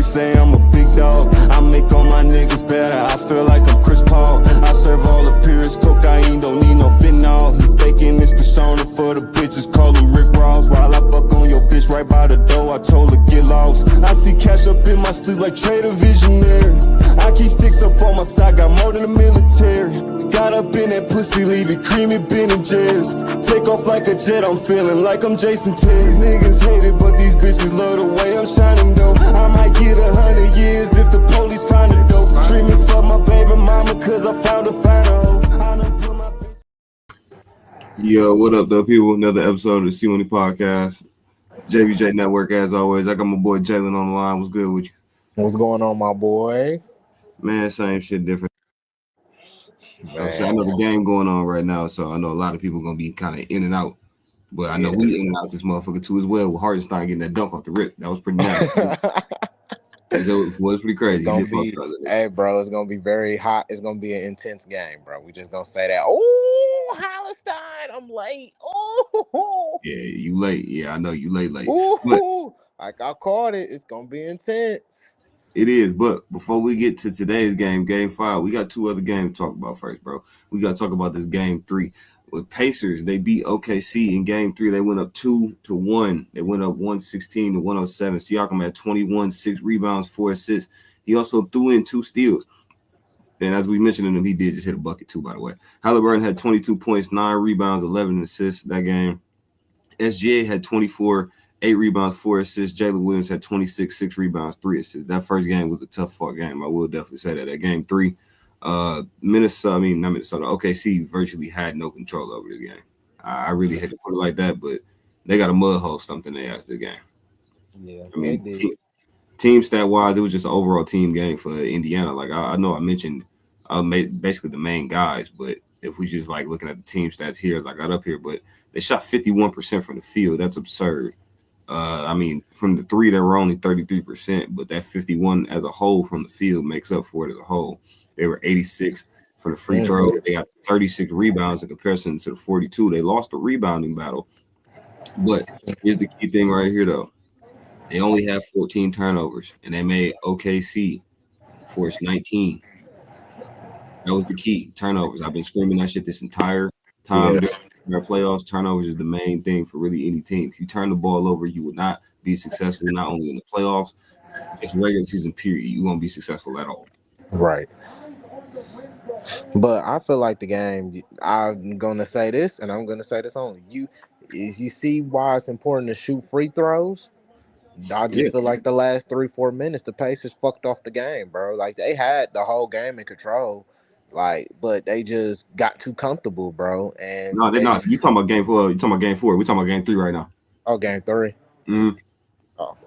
say I'm a big dog. I make all my niggas better, I feel like I'm Chris Paul. I serve all the peers, cocaine, don't need no fentanyl. He faking this persona for the bitches, call him Rick Ross. While I fuck on your bitch right by the door, I told her get lost. I see cash up in my sleep like Trader Visionary. I keep sticks up on my side, got more than the military. Got up in that pussy, leave it creamy, Ben and Jerry's. Take off like a jet, I'm feeling like I'm Jason Terry. These niggas hate it, but these bitches love the way I'm shining though. I might get 100 years if the police find a dope. Screaming for my baby mama, cause I found a finer hoe. I done put my bitch. Yo, what up, though, people? Another episode of the C1E Podcast. JVJ Network, as always. I got my boy Jalen on the line. What's good with you? What's going on, my boy? Man, same shit, different. So I know the game going on right now, so I know a lot of people going to be kind of in and out. But I know we in and out this motherfucker, too, as well, with Hardenstein getting that dunk off the rip. That was pretty nasty. It was pretty crazy. Hey, bro, it's going to be very hot. It's going to be an intense game, bro. We just going to say that. Oh, Hallenstein, I'm late. Oh. Yeah, you late. Yeah, I know you late. But, like I caught it. It's going to be intense. It is, but before we get to today's game, Game 5, we got two other games to talk about first, bro. We got to talk about this Game 3. With Pacers, they beat OKC in Game 3. They went up 2-1. They went up 116-107. Siakam had 21, 6 rebounds, 4 assists. He also threw in 2 steals. And as we mentioned in him, he did just hit a bucket too, by the way. Halliburton had 22 points, 9 rebounds, 11 assists that game. SGA had 24, 8 rebounds, 4 assists. Jalen Williams had 26, 6 rebounds, 3 assists. That first game was a tough fought game. I will definitely say that. That Game 3, OKC virtually had no control over this game. I really hate to put it like that, but they got a mud hole stumped in their ass this game. Yeah, I mean, team stat wise, it was just an overall team game for Indiana. Like I know I mentioned basically the main guys, but if we just like looking at the team stats here as I got up here, but they shot 51% from the field. That's absurd. From the 3, they were only 33%, but that 51 as a whole from the field makes up for it as a whole. They were 86 from the free throw. They got 36 rebounds in comparison to the 42. They lost the rebounding battle. But here's the key thing right here, though. They only had 14 turnovers, and they made OKC force 19. That was the key, turnovers. I've been screaming that shit this entire time. Yeah. In our playoffs, turnovers is the main thing for really any team. If you turn the ball over, you will not be successful, not only in the playoffs, just regular season period. You won't be successful at all. Right. But I feel like the game, I'm going to say this, and I'm going to say this only. You see why it's important to shoot free throws? I just feel like the last 3-4 minutes, the Pacers fucked off the game, bro. Like, they had the whole game in control. Like, but they just got too comfortable, bro. And no, they're not. You talking about Game 4? You talking about Game 4? We talking about Game 3 right now? Oh, Game 3. Mm-hmm. Oh,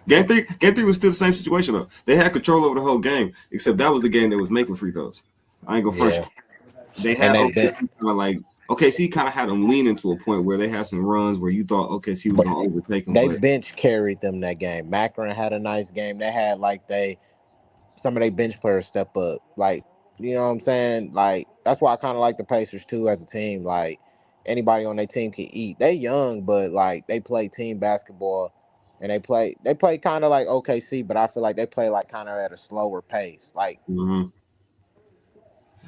Game 3 was still the same situation though. They had control over the whole game, except that was the game that was making free throws. I ain't gonna front you. They had OKC kind of had them leaning to a point where they had some runs where you thought OKC was gonna overtake them. They bench carried them that game. Macron had a nice game. They had some of their bench players step up, like. You know what I'm saying? Like, that's why I kind of like the Pacers, too, as a team. Like, anybody on their team can eat. They young, but, like, they play team basketball. And they play kind of like OKC, but I feel like they play, like, kind of at a slower pace. Like,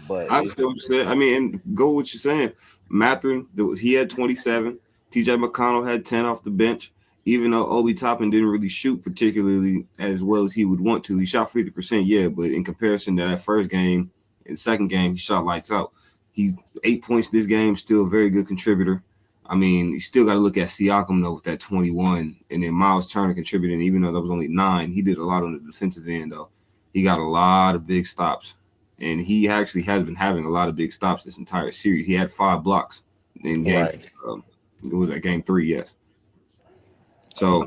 but I feel what you said. I mean, and go with what you're saying. Mathurin, he had 27. TJ McConnell had 10 off the bench. Even though Obi Toppin didn't really shoot particularly as well as he would want to. He shot 50%, but in comparison to that first game and second game, he shot lights out. He's 8 points this game, still a very good contributor. I mean, you still got to look at Siakam, though, with that 21. And then Miles Turner contributing, even though that was only 9. He did a lot on the defensive end, though. He got a lot of big stops. And he actually has been having a lot of big stops this entire series. He had 5 blocks in game. Right. It was at Game 3, yes. So,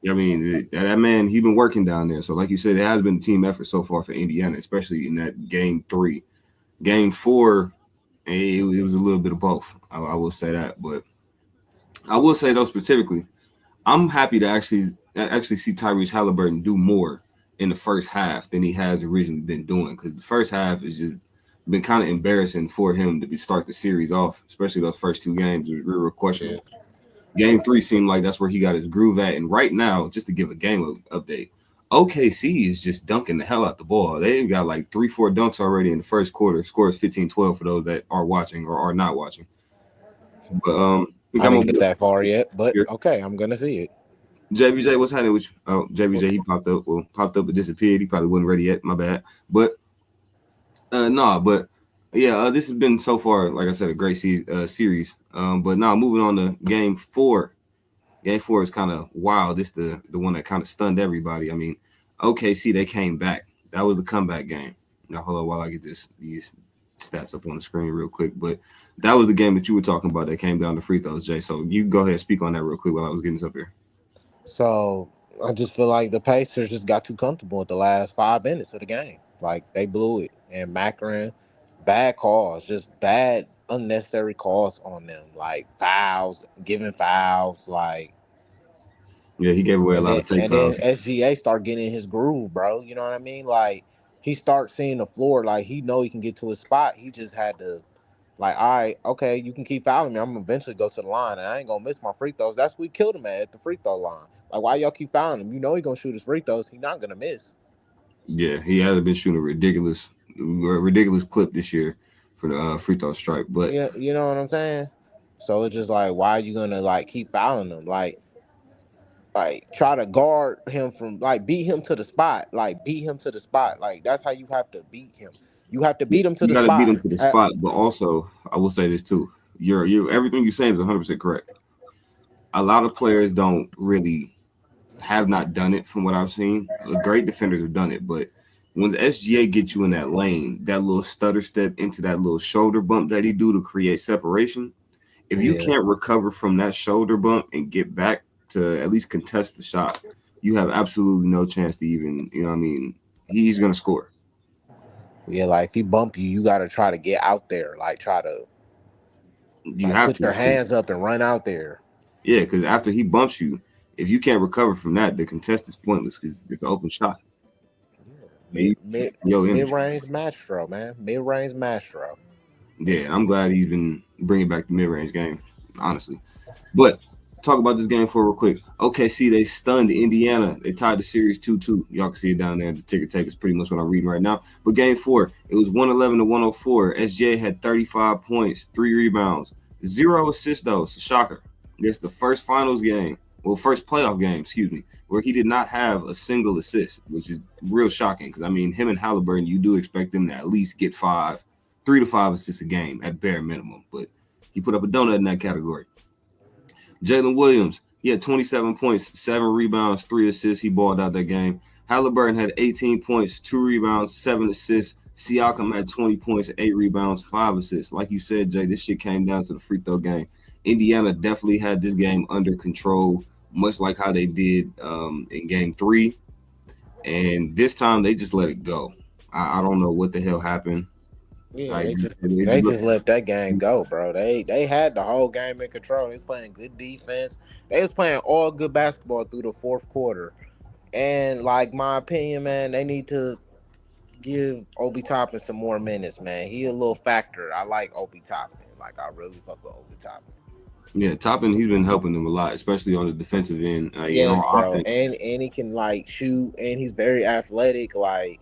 I mean, that man, he's been working down there. So, like you said, it has been a team effort so far for Indiana, especially in that Game 3. Game 4, it was a little bit of both. I will say that. But I will say, though, specifically, I'm happy to actually see Tyrese Halliburton do more in the first half than he has originally been doing, because the first half has just been kind of embarrassing for him to start the series off, especially those first 2 games. It was real questionable. Yeah. Game 3 seemed like that's where he got his groove at. And right now, just to give a game update, OKC is just dunking the hell out the ball. They've got like 3, 4 dunks already in the first quarter. Scores 15-12 for those that are watching or are not watching. But we I got didn't more get that far yet, but here. okay, I'm gonna see it. JVJ, what's happening with you? Oh, JVJ, he popped up. Well, popped up and disappeared. He probably wasn't ready yet. My bad. But nah, but yeah, this has been so far, like I said, a great series. But now moving on to game four. Game four is kind of wild. This the one that kind of stunned everybody. I mean, OKC they came back. That was the comeback game. Now hold on while I get these stats up on the screen real quick. But that was the game that you were talking about that came down to free throws, Jay. So you go ahead and speak on that real quick while I was getting this up here. So I just feel like the Pacers just got too comfortable at the last 5 minutes of the game. Like they blew it, and Macron, bad calls, just bad unnecessary calls on them, like fouls, giving fouls, like. Yeah, he gave away a And lot then of take and then fouls. SGA start getting in his groove, bro. You know what I mean? Like he starts seeing the floor, like he know he can get to his spot. He just had to like, all right, okay, you can keep fouling me. I'm gonna eventually go to the line, and I ain't gonna miss my free throws. That's what we killed him at the free throw line. Like, why y'all keep fouling him? You know he gonna shoot his free throws. He not gonna miss. Yeah, he hasn't been shooting a ridiculous clip this year for the free throw strike. But Yeah, you know what I'm saying. So it's just like, why are you gonna like keep fouling him? Like try to guard him from like beat him to the spot. Like beat him to the spot. Like that's how you have to beat him. You have to beat him to you the got to beat spot. him to the spot. But also, I will say this too: you're everything you're saying is 100% correct. A lot of players don't really have not done it from what I've seen. Great defenders have done it, but when SGA gets you in that lane, that little stutter step into that little shoulder bump that he do to create separation, if you Yeah, can't recover from that shoulder bump and get back to at least contest the shot, you have absolutely no chance to even, you know what I mean, he's going to score. yeah. Like if he bump you, you gotta try to get out there. Like try to You like have put to. your hands up and run out there. Yeah, because after he bumps you, if you can't recover from that, the contest is pointless because it's an open shot. Yeah. And you your Mid energy. range maestro, man. Mid range maestro. Yeah, I'm glad he's been bringing back the mid range game, honestly. But talk about this game for real quick. OKC they stunned Indiana. They tied the series 2-2. Y'all can see it down there. The ticker tape is pretty much what I'm reading right now. But game four, it was 111 to 104. SJ had 35 points, 3 rebounds, 0 assists though. It's a shocker. It's the first finals game, well, first playoff game, excuse me, where he did not have a single assist, which is real shocking. Because I mean, him and Halliburton, you do expect them to at least get 3 to 5 assists a game at bare minimum. But he put up a donut in that category. Jalen Williams, he had 27 points, 7 rebounds, 3 assists. He balled out that game. Halliburton had 18 points, 2 rebounds, 7 assists. Siakam had 20 points, 8 rebounds, 5 assists. Like you said, Jay, this shit came down to the free throw game. Indiana definitely had this game under control, much like how they did in game three. And this time they just let it go. I don't know what the hell happened. Yeah, Like they just they they just just let that game go, bro. They had the whole game in control. They was playing good defense. They was playing all good basketball through the fourth quarter. And like my opinion, man, they need to give Obi Toppin some more minutes, man. He a little factor. I like Obi Toppin. Like I really fuck with Obi Toppin. yeah, Toppin, he's been helping them a lot, especially on the defensive end and Yes, on bro. offense. And he can like shoot and he's very athletic. Like,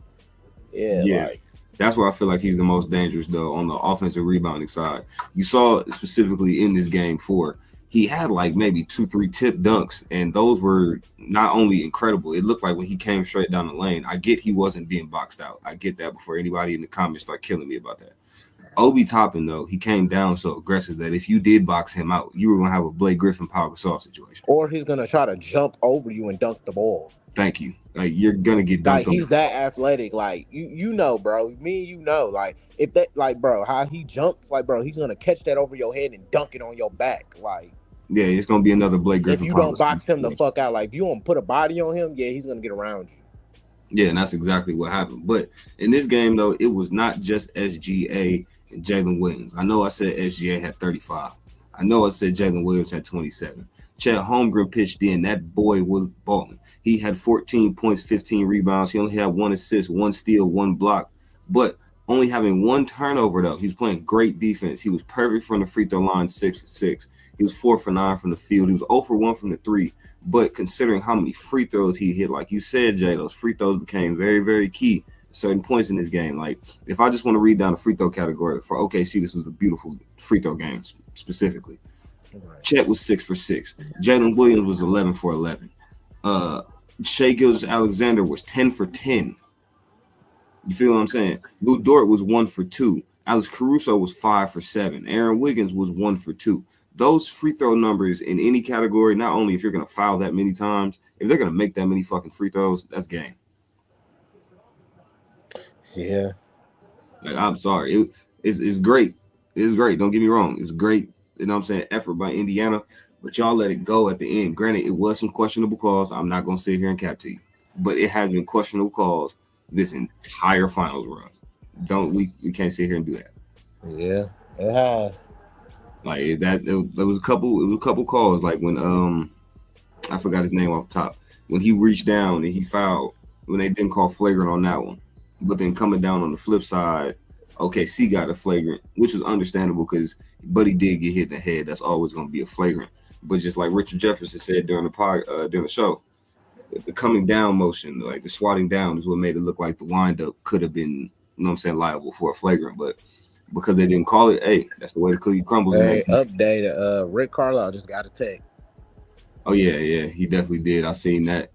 yeah, Yeah, like that's where I feel like he's the most dangerous, though, on the offensive rebounding side. You saw specifically in this game four, he had like maybe 2, 3 tip dunks, and those were not only incredible. It looked like when he came straight down the lane. I get he wasn't being boxed out. I get that before anybody in the comments start killing me about that. Obi Toppin, though, he came down so aggressive that if you did box him out, you were gonna have a Blake Griffin Pau Gasol situation. or he's gonna try to jump over you and dunk the ball. Thank you. Like you're gonna get Like dunked on. he's that athletic. Like you know, bro. Me and you know. Like if that like bro, how he jumps, like bro, he's gonna catch that over your head and dunk it on your back. Like Yeah, it's gonna be another Blake if Griffin you Pau don't Gasol box him the situation. fuck out, like if you don't put a body on him, yeah, he's gonna get around you. Yeah, and that's exactly what happened. But in this game, though, it was not just SGA and Jalen Williams. I know I said SGA had 35. I know I said Jalen Williams had 27. Chet Holmgren pitched in. That boy was balling. He had 14 points, 15 rebounds. He only had 1 assist, 1 steal, 1 block. But only having one turnover though. He was playing great defense. He was perfect from the free throw line, 6 for 6. He was 4 for 9 from the field. He was 0 for 1 from the 3. But considering how many free throws he hit, like you said, Jay, those free throws became very, very key at certain points in this game. Like if I just want to read down the free throw category for OKC, this was a beautiful free throw game specifically. Chet was 6 for 6. Jalen Williams was 11 for 11. Shai Gilgeous-Alexander was 10 for 10. You feel what I'm saying? Lou Dort was 1 for 2. Alex Caruso was 5 for 7. Aaron Wiggins was 1 for 2. Those free throw numbers in any category, not only if you're going to foul that many times, if they're going to make that many fucking free throws, that's game. Yeah. Like, I'm sorry. It's great. It's great. Don't get me wrong. It's great. You know what I'm saying? Effort by Indiana, but y'all let it go at the end. Granted, it was some questionable calls. I'm not going to sit here and cap to you, but it has been questionable calls this entire finals run. We can't sit here and do that. Yeah, it has. Like that, there was a couple calls. Like when I forgot his name off the top. When he reached down and he fouled, when they didn't call flagrant on that one, but then coming down on the flip side, OKC got a flagrant, which was understandable because Buddy did get hit in the head. That's always going to be a flagrant. But just like Richard Jefferson said during the show, the coming down motion, like the swatting down, is what made it look like the windup could have been, you know what I'm saying, liable for a flagrant. But because they didn't call it, hey, that's the way the cookie crumbles. Hey, update. Rick Carlisle just got a text. Oh yeah, he definitely did. I seen that.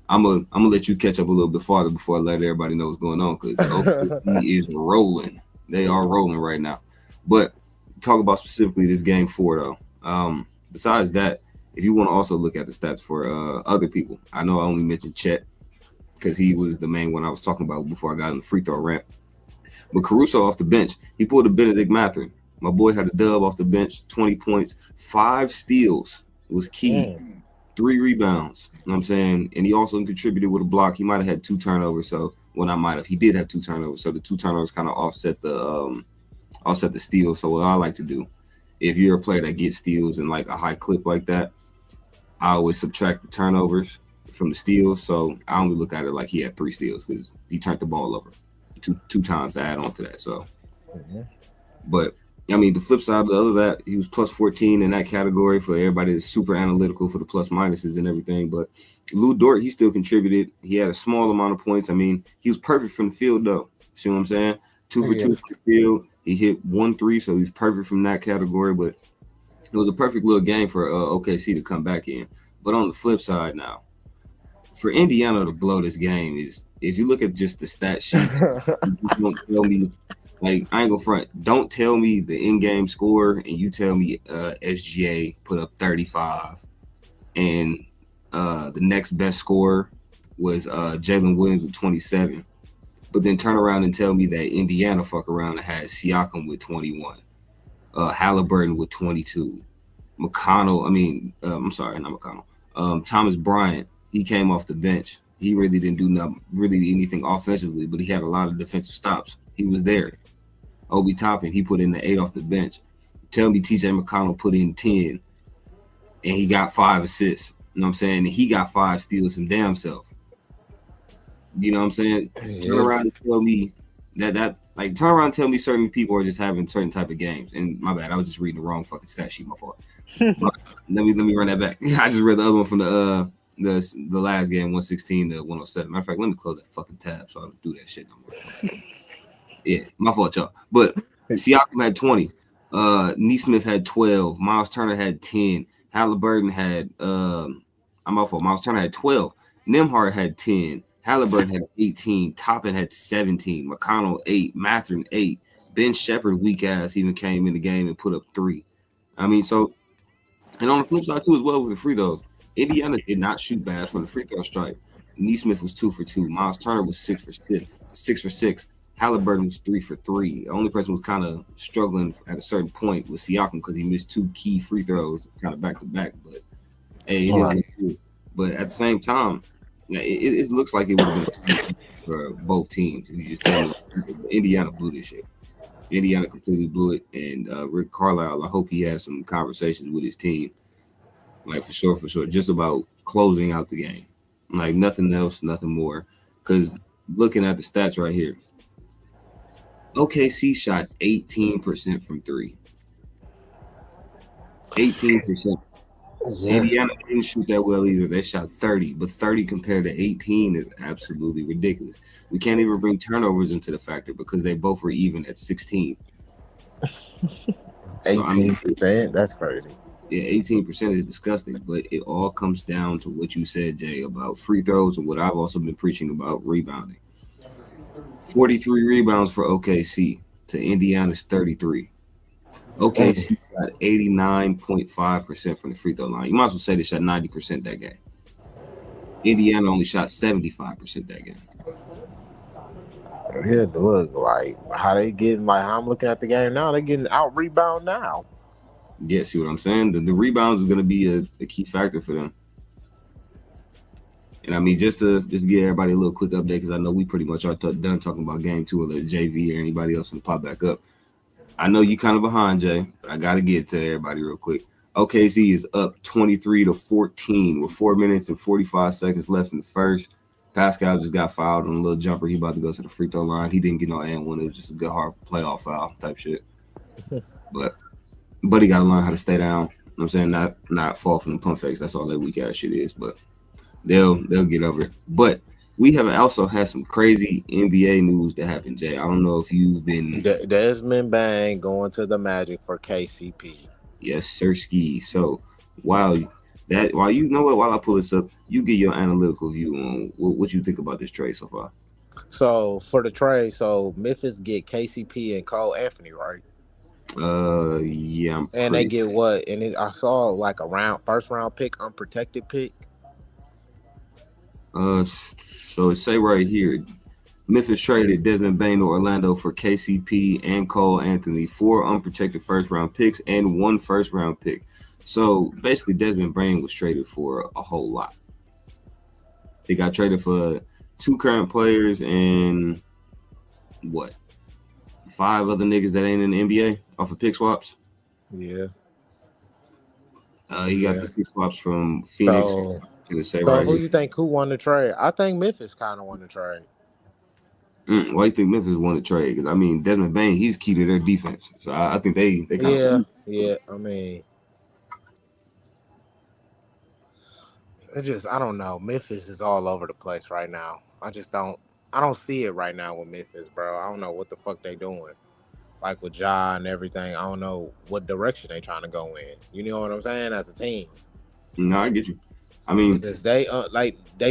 I'm gonna let you catch up a little bit farther before I let everybody know what's going on because he is rolling. They are rolling right now. But talk about specifically this game 4 though. Besides that, if you want to also look at the stats for other people, I know I only mentioned Chet because he was the main one I was talking about before I got in the free throw rant. But Caruso off the bench, he pulled a Benedict Mathurin. My boy had a dub off the bench, 20 points, 5 steals was key. 3 rebounds, you know what I'm saying? And he also contributed with a block. He might have had 2 turnovers. So, well, not might have. He did have 2 turnovers. So the 2 turnovers kind of offset the steals. So what I like to do, if you're a player that gets steals in like a high clip like that, I always subtract the turnovers from the steals. So I only look at it like he had 3 steals because he turned the ball over two times to add on to that. So, but I mean, the flip side of that, he was plus 14 in that category for everybody that's super analytical for the plus minuses and everything. But Lou Dort, he still contributed. He had a small amount of points. I mean, he was perfect from the field, though. See what I'm saying? 2 for 2 from the field. He hit 1 3, so he's perfect from that category. But it was a perfect little game for OKC to come back in. But on the flip side now, for Indiana to blow this game is, if you look at just the stat sheets, you don't tell me. Like, I ain't gonna front. Don't tell me the in-game score and you tell me SGA put up 35 and the next best scorer was Jalen Williams with 27. But then turn around and tell me that Indiana fuck around and had Siakam with 21, Halliburton with 22, Thomas Bryant, he came off the bench. He really didn't do anything offensively, but he had a lot of defensive stops. He was there. Obi Toppin, he put in the 8 off the bench. Tell me TJ McConnell put in 10 and he got 5 assists. You know what I'm saying? And he got 5 steals some damn self. You know what I'm saying? Yeah. Turn around and tell me turn around and tell me certain people are just having certain type of games. And my bad, I was just reading the wrong fucking stat sheet, my fault. let me run that back. I just read the other one from the last game, 116 to 107. Matter of fact, let me close that fucking tab so I don't do that shit no more. Yeah, my fault, y'all. But Siakam had 20. Nesmith had 12. Miles Turner had 10. Halliburton had Miles Turner had 12. Nembhard had 10. Halliburton had 18. Toppin had 17. McConnell 8. Mathurin 8. Ben Shepherd, weak ass, even came in the game and put up 3. I mean, so, and on the flip side too as well with the free throws, Indiana did not shoot bad from the free throw stripe. Nesmith was 2 for 2. Miles Turner was 6 for 6. Halliburton was 3 for 3. The only person who was kind of struggling at a certain point was Siakam because he missed 2 key free throws kind of back to back. But hey, but at the same time, it looks like it would have been for both teams. You just tell me Indiana blew this shit. Indiana completely blew it, and Rick Carlisle, I hope he has some conversations with his team, like for sure, just about closing out the game, like nothing else, nothing more. Because looking at the stats right here, OKC shot 18% from three. 18%. Yes. Indiana didn't shoot that well either. They shot 30, but 30 compared to 18 is absolutely ridiculous. We can't even bring turnovers into the factor because they both were even at 16. So I mean, 18%. That's crazy. yeah, 18% is disgusting, but it all comes down to what you said, Jay, about free throws and what I've also been preaching about rebounding. 43 rebounds for OKC to Indiana's 33. OKC got 89.5% from the free throw line. You might as well say they shot 90% that game. Indiana only shot 75% that game. Yeah, look, like how they getting like how I'm looking at the game now, they getting out rebound now. Yeah, see what I'm saying? The rebounds is going to be a key factor for them. And I mean, just to give everybody a little quick update, because I know we pretty much are done talking about game two, or let JV or anybody else can pop back up. I know you kind of behind, Jay, but I got to get to everybody real quick. OKC is up 23-14 with 4 minutes and 45 seconds left in the first. Pascal just got fouled on a little jumper. He about to go to the free throw line. He didn't get no and one. It was just a good hard playoff foul type shit. But he got to learn how to stay down. You know what I'm saying? Not fall from the pump fakes. That's all that weak ass shit is. But they'll get over it. But we have also had some crazy NBA news that happened, Jay. I don't know if you've been. Desmond Bane going to the Magic for KCP. Yes, sir, ski. So while you know what, while I pull this up, you get your analytical view on what you think about this trade so far. So for the trade, so Memphis get KCP and Cole Anthony, right? Yeah, I'm And they pretty. get what? And I saw like a first round pick, unprotected pick. So it say right here, Memphis traded Desmond Bane to Orlando for KCP and Cole Anthony, 4 unprotected first round picks and 1 first round pick. So basically, Desmond Bane was traded for a whole lot. He got traded for 2 current players and what, 5 other niggas that ain't in the NBA off of pick swaps. Yeah, He got yeah. the pick swaps from Phoenix. So To say so right who here. you think who won the trade? I think Memphis kind of won the trade. Why do you think Memphis won the trade? Because I mean, Desmond Bane, he's key to their defense. So I think they kind of. Yeah, yeah. I mean, it just I don't know. Memphis is all over the place right now. I don't see it right now with Memphis, bro. I don't know what the fuck they doing. Like with Ja and everything, I don't know what direction they trying to go in. You know what I'm saying? As a team, No, I get you. I mean, because they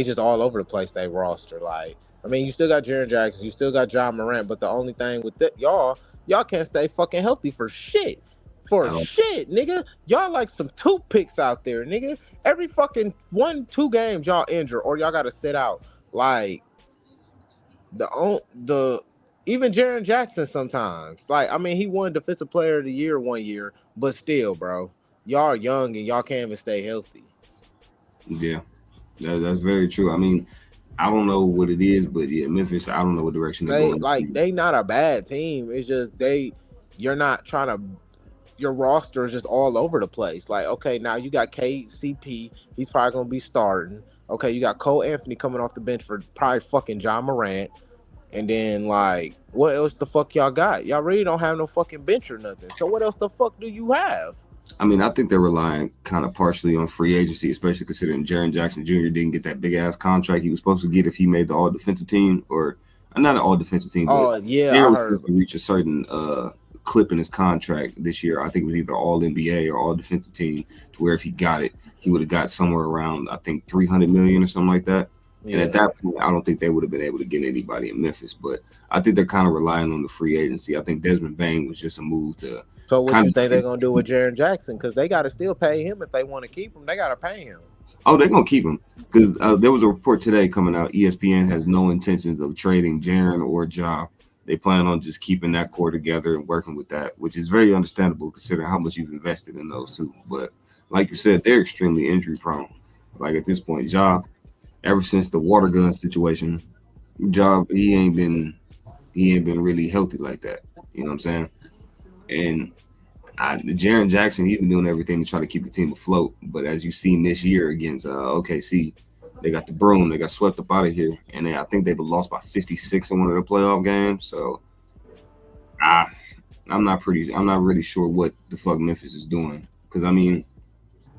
just all over the place. They roster like. I mean, you still got Jaren Jackson, you still got John Morant, but the only thing with y'all can't stay fucking healthy for shit. For I don't. shit, nigga. Y'all like some toothpicks out there, nigga. Every fucking 1-2 games y'all injure or y'all gotta sit out. Like the even Jaren Jackson sometimes. Like, I mean, he won Defensive Player of the Year one year, but still, bro, y'all are young and y'all can't even stay healthy. Yeah, that's very true. I mean, I don't know what it is, but yeah, Memphis. I don't know what direction they're going. They not a bad team. It's just you're not trying to. Your roster is just all over the place. Like, okay, now you got KCP. He's probably gonna be starting. Okay, you got Cole Anthony coming off the bench for probably fucking John Morant. And then like, what else the fuck y'all got? Y'all really don't have no fucking bench or nothing. So what else the fuck do you have? I mean, I think they're relying kind of partially on free agency, especially considering Jaren Jackson Jr. didn't get that big ass contract he was supposed to get if he made the all defensive team, or not an all defensive team, but Oh yeah, I Jaren was heard. supposed to reach a certain clip in his contract this year. I think it was either all NBA or all defensive team, to where if he got it, he would have got somewhere around, I think, 300 million or something like that. And at Yeah. that point, I don't think they would have been able to get anybody in Memphis. But I think they're kind of relying on the free agency. I think Desmond Bane was just a move to So what kind you of. think they're gonna do with Jaren Jackson? Because they gotta still pay him if they want to keep him. They gotta pay him. Oh, they're gonna keep him because there was a report today coming out. ESPN has no intentions of trading Jaren or Ja. They plan on just keeping that core together and working with that, which is very understandable considering how much you've invested in those two. But like you said, they're extremely injury prone. Like at this point, Ja, ever since the water gun situation, Ja he ain't been really healthy like that. You know what I'm saying? And Jaren Jackson, he's been doing everything to try to keep the team afloat. But as you've seen this year against OKC, they got the broom. They got swept up out of here, and I think they've lost by 56 in one of the playoff games. So I, I'm not really sure what the fuck Memphis is doing because I mean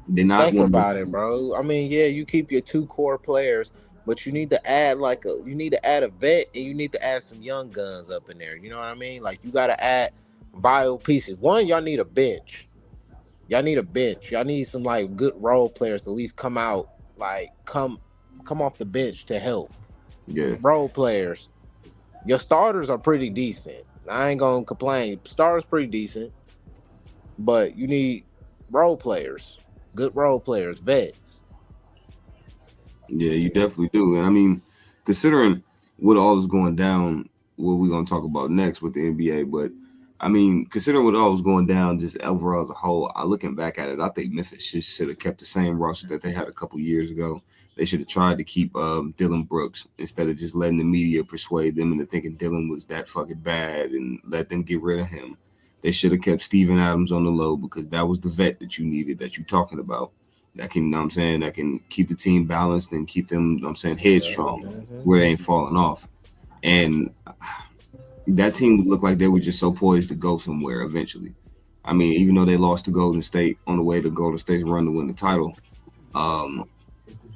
they're not Think one of about it, the bro. I mean, yeah, you keep your two core players, but you need to add you need to add a vet and you need to add some young guns up in there. You know what I mean? Like you got to add vital pieces. One, y'all need a bench. Y'all need a bench. Y'all need some like good role players to at least come out, like come off the bench to help. yeah Role players. Your starters are pretty decent. I ain't gonna complain. Starters pretty decent, but you need role players, good role players, vets. yeah you definitely do and I mean considering what all is going down what we're gonna talk about next with the NBA but I mean considering what all was going down just overall as a whole I looking back at it I think Memphis just should have kept the same roster that they had a couple years ago. They should have tried to keep Dylan Brooks instead of just letting the media persuade them into thinking Dylan was that fucking bad and let them get rid of him. They should have kept Steven Adams on the low because that was the vet that you needed that you're talking about. That can, you know what I'm saying, that can keep the team balanced and keep them, you know what I'm saying, Yeah. headstrong where they ain't falling off. And that team would look like they were just so poised to go somewhere eventually. I mean, even though they lost to Golden State on the way to Golden State's run to win the title, um,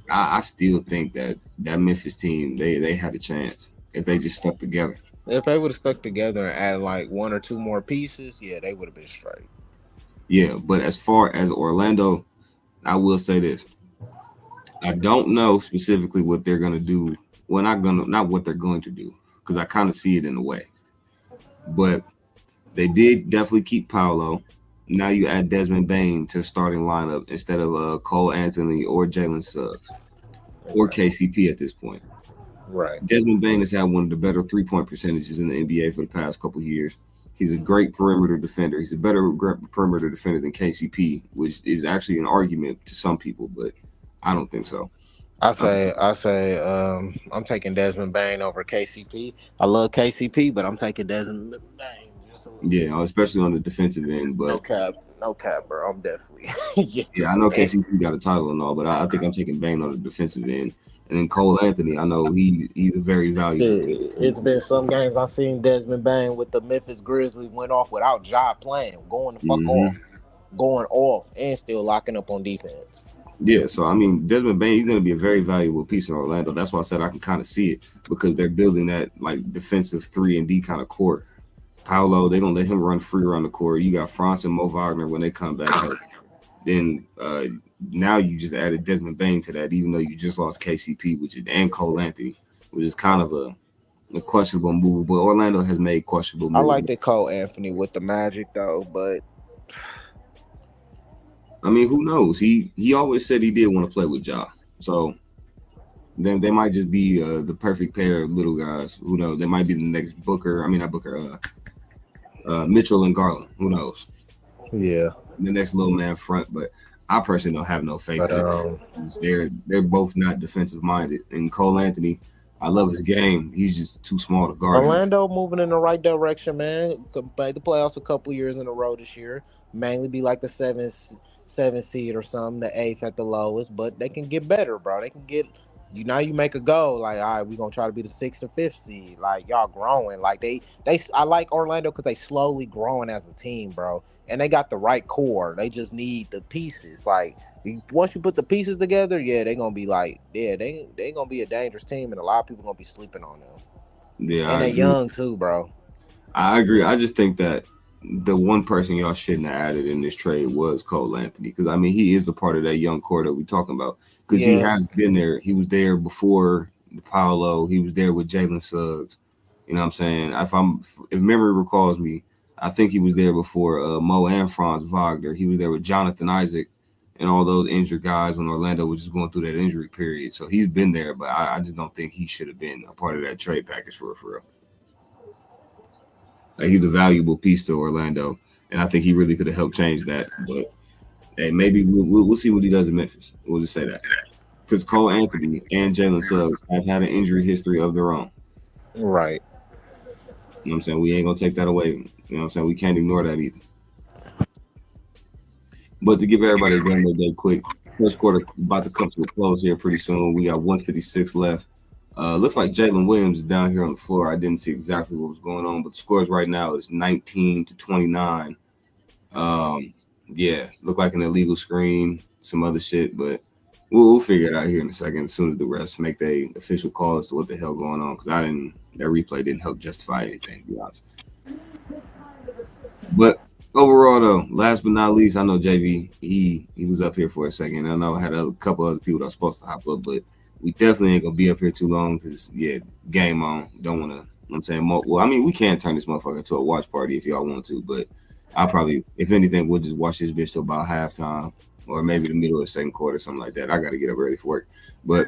I still think that that Memphis team they had a chance if they just stuck together. If they would have stuck together and added like one or two more pieces, yeah, they would have been straight. Yeah, but as far as Orlando, I will say this: I don't know specifically what they're gonna do. Well, not what they're going to do because I kind of see it in a way. But they did definitely keep Paolo. Now you add Desmond Bane to the starting lineup instead of Cole Anthony or Jalen Suggs or Right. KCP at this point. Right. Desmond Bane has had one of the better 3-point percentages in the NBA for the past couple years. He's a great perimeter defender. He's a better perimeter defender than KCP, which is actually an argument to some people, but I don't think so. Uh, I'm taking Desmond Bain over KCP. I love KCP, but I'm taking Desmond Bain just a little bit. yeah, especially on the defensive end. No But cap, no cap, bro. I'm definitely yeah, I know yeah. KCP got a title and all, but I think I'm taking Bane on the defensive end. And then Cole Anthony, I know he's a very valuable piece. It's been some games I've seen Desmond Bain with the Memphis Grizzlies went off without Ja playing, going the fuck Hmm. off, going off, and still locking up on defense. Yeah, so I mean, Desmond Bain, he's going to be a very valuable piece in Orlando. That's why I said I can kind of see it because they're building that like defensive 3 and D kind of core. Paolo, they're gonna let him run free around the court. You got Franz and Mo Wagner when they come back. Healthy. Then now you just added Desmond Bain to that, even though you just lost KCP, which is and Cole Anthony, which is kind of a questionable move. But Orlando has made questionable I moves. like the Cole Anthony with the Magic though, but I mean, who knows? He always said he did want to play with Ja. So then they might just be the perfect pair of little guys. Who knows? They might be the next Booker. I mean, not Booker. Mitchell and Garland. Who knows? yeah, The next little man front. But I personally don't have no faith but in it. They're both not defensive minded. And Cole Anthony, I love his game. He's just too small to guard him. Orlando moving in the right direction, man. Could make the playoffs a couple years in a row this year. Mainly be like the seventh seed or something, the eighth at the lowest. But they can get better, bro. They can get you now. You make a goal like, all right, we're gonna try to be the sixth or fifth seed. Like y'all growing. Like they. I like Orlando because they slowly growing as a team, bro. And they got the right core. They just need the pieces. Like once you put the pieces together, yeah, they gonna be like, yeah, they gonna be a dangerous team, and a lot of people gonna be sleeping on them. Yeah, And I they agree. young too, bro. I agree. I just think that the one person y'all shouldn't have added in this trade was Cole Anthony because I mean he is a part of that young core that we're talking about because he Yeah. has been there. He was there before Paolo. He was there with Jalen Suggs. You know what I'm saying? If memory recalls me, I think he was there before Mo and Franz Wagner. He was there with Jonathan Isaac and all those injured guys when Orlando was just going through that injury period. So he's been there, but I just don't think he should have been a part of that trade package for real. Like he's a valuable piece to Orlando, and I think he really could have helped change that. But hey, maybe we'll see what he does in Memphis. We'll just say that because Cole Anthony and Jalen Suggs have had an injury history of their own. Right. You know what I'm saying? We ain't gonna take that away. You know what I'm saying? We can't ignore that either. But to give everybody a game day quick, first quarter about to come to a close here pretty soon. We got 156 left. Looks like Jalen Williams is down here on the floor. I didn't see exactly what was going on, but the scores right now is 19-29. Um, yeah, look like an illegal screen, some other shit, but we'll figure it out here in a second. As soon as the refs make the official call as to what the hell going on, because I didn't that replay didn't help justify anything, to be honest. But overall, though, last but not least, I know JV he was up here for a second. I know I had a couple other people that were supposed to hop up, but we definitely ain't gonna be up here too long because yeah, game on. Don't want to. I'm saying, well, I mean, we can turn this motherfucker into a watch party if y'all want to, but I'll probably, if anything, we'll just watch this bitch till about halftime or maybe the middle of the second quarter, something like that. I got to get up early for work. But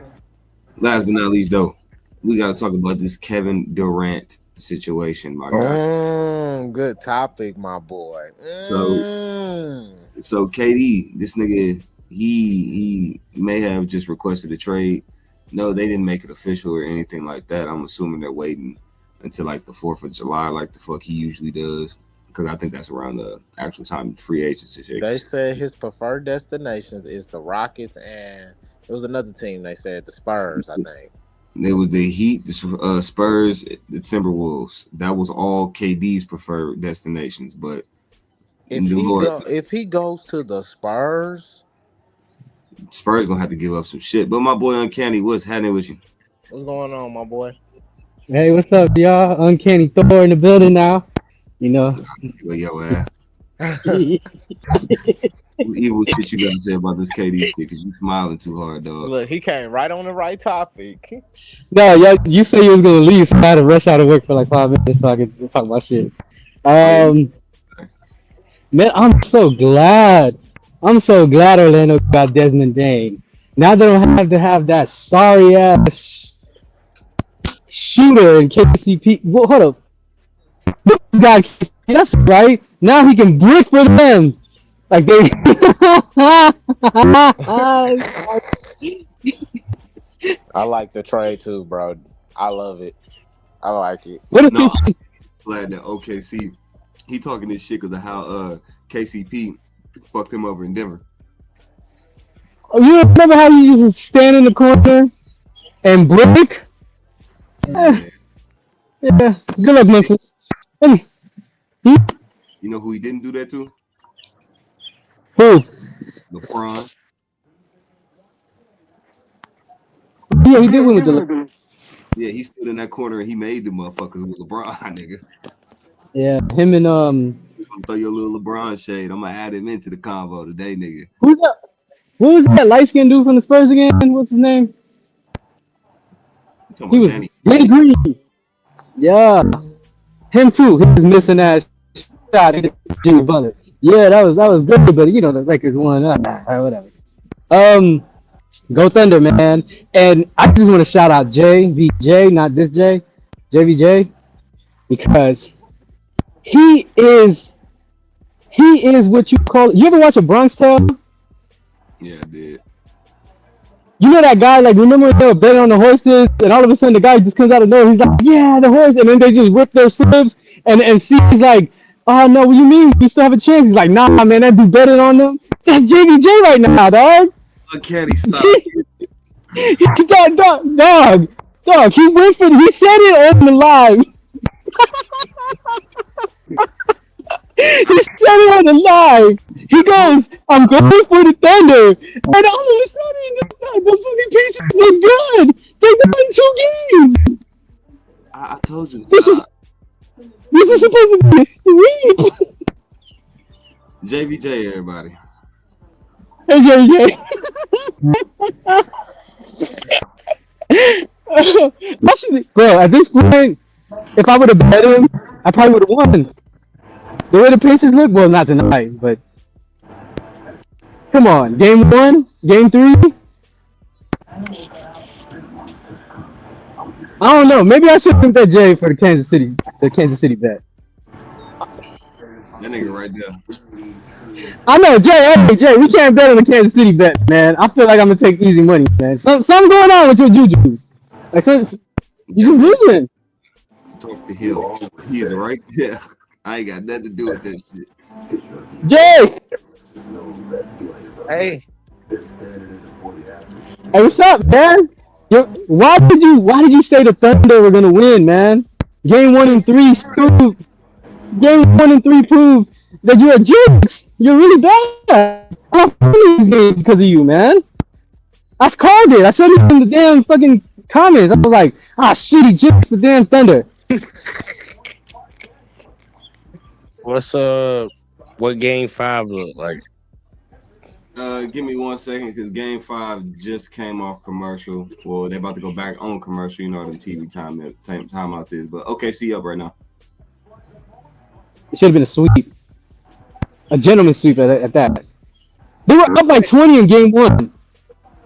last but not least, though, we got to talk about this Kevin Durant situation, my guy. Good topic, my boy. So, so KD, this nigga, he may have just requested a trade. No, they didn't make it official or anything like that. I'm assuming they're waiting until like the 4th of July, like the fuck he usually does, because I think that's around the actual time free agency. They said his preferred destinations is the Rockets and it was another team. They said the Spurs, I think. There was the Heat, the Spurs, the Timberwolves. That was all KD's preferred destinations. But if he goes to the Spurs gonna have to give up some shit. But my boy Uncanny, what's happening with you? What's going on, my boy? Hey, what's up, y'all? Uncanny Thor in the building now. You know. Yo, what evil shit you gotta say about this KD shit? Because you smiling too hard, dog. Look, he came right on the right topic. No, you said you was gonna leave, so I had to rush out of work for like 5 minutes so I could talk my shit. Man, I'm so glad Orlando got Desmond Bane. Now they don't have to have that sorry ass shooter in KCP. Well, hold up. This guy, that's right. Now he can brick for them. Like they. I like the trade too, bro. I love it. I like it. I'm glad that OKC he talking this shit because of how KCP fucked him over in Denver. Oh, you remember how you used to stand in the corner and brick? Yeah. Good luck, Memphis. You know who he didn't do that to? Who? LeBron. Yeah, he did win with the. Yeah, he stood in that corner and he made the motherfuckers with LeBron, nigga. Yeah, him and You want to throw your little LeBron shade? I'm gonna add him into the convo today, nigga. Who was that light skinned dude from the Spurs again? What's his name? He was Danny Green. Yeah, him too. His missing ass shot at Jimmy Butler. Yeah, that was good, but you know the Lakers won. Whatever. Go Thunder, man. And I just want to shout out JVJ, not this JVJ, because he is what you call. You ever watch a Bronx Tale? Yeah, I did. You know that guy, like, remember when they were betting on the horses, and all of a sudden the guy just comes out of nowhere, he's like, yeah, the horse, and then they just rip their slivs, and he's like, oh, no, what do you mean? You still have a chance. He's like, nah, man, that dude betting on them. That's JVJ right now, dog. Uncanny stop. Dog, he went for it. He said it on the live. He said it on the live. He goes, I'm going for the Thunder. And all of a sudden, the fucking pieces look good. They won 2 games. I told you. This is supposed to be a sweep. JVJ, everybody. Hey, JVJ. Bro, at this point, if I would have bet him, I probably would have won. The way the Pacers look, well, not tonight, but come on, game 1, game 3. I don't know. Maybe I should have bet Jay for the Kansas City bet. That nigga right there. I know, Jay, we can't bet on the Kansas City bet, man. I feel like I'm gonna take easy money, man. Something going on with your juju. Like, you just losing. Talk to him. He is right there. I ain't got nothing to do with that shit. Jay! Hey. Hey, what's up, man? Why did you say the Thunder were gonna win, man? Game 1 and 3 proved. Game 1 and 3 proved that you're a jinx. You're really bad. I lost these games because of you, man. I called it. I said it in the damn fucking comments. I was like, shitty jinx the damn Thunder. What's what game 5 look like? Give me 1 second because Game 5 just came off commercial. Well, they're about to go back on commercial. You know what the TV timeouts is. But OKC up right now. It should have been a sweep, a gentleman's sweep at that. They were up like 20 in game 1.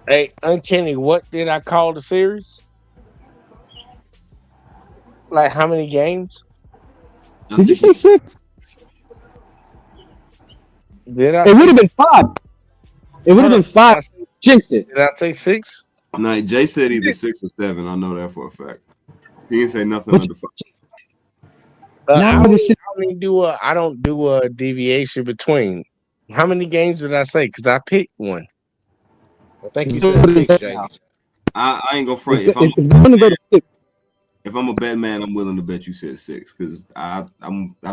Hey, Uncanny, what did I call the series? Like how many games? Did you say 6? Did I? It would have been 5. It would have been 5. Jinxed it. Did I say 6? No, Jay said either 6 or 7. I know that for a fact. He didn't say nothing under 5. I don't do a deviation between. How many games did I say? Because I picked one. I think you said 6, Jay. I ain't gonna front. If I'm a bet man, I'm willing to bet you said 6 because I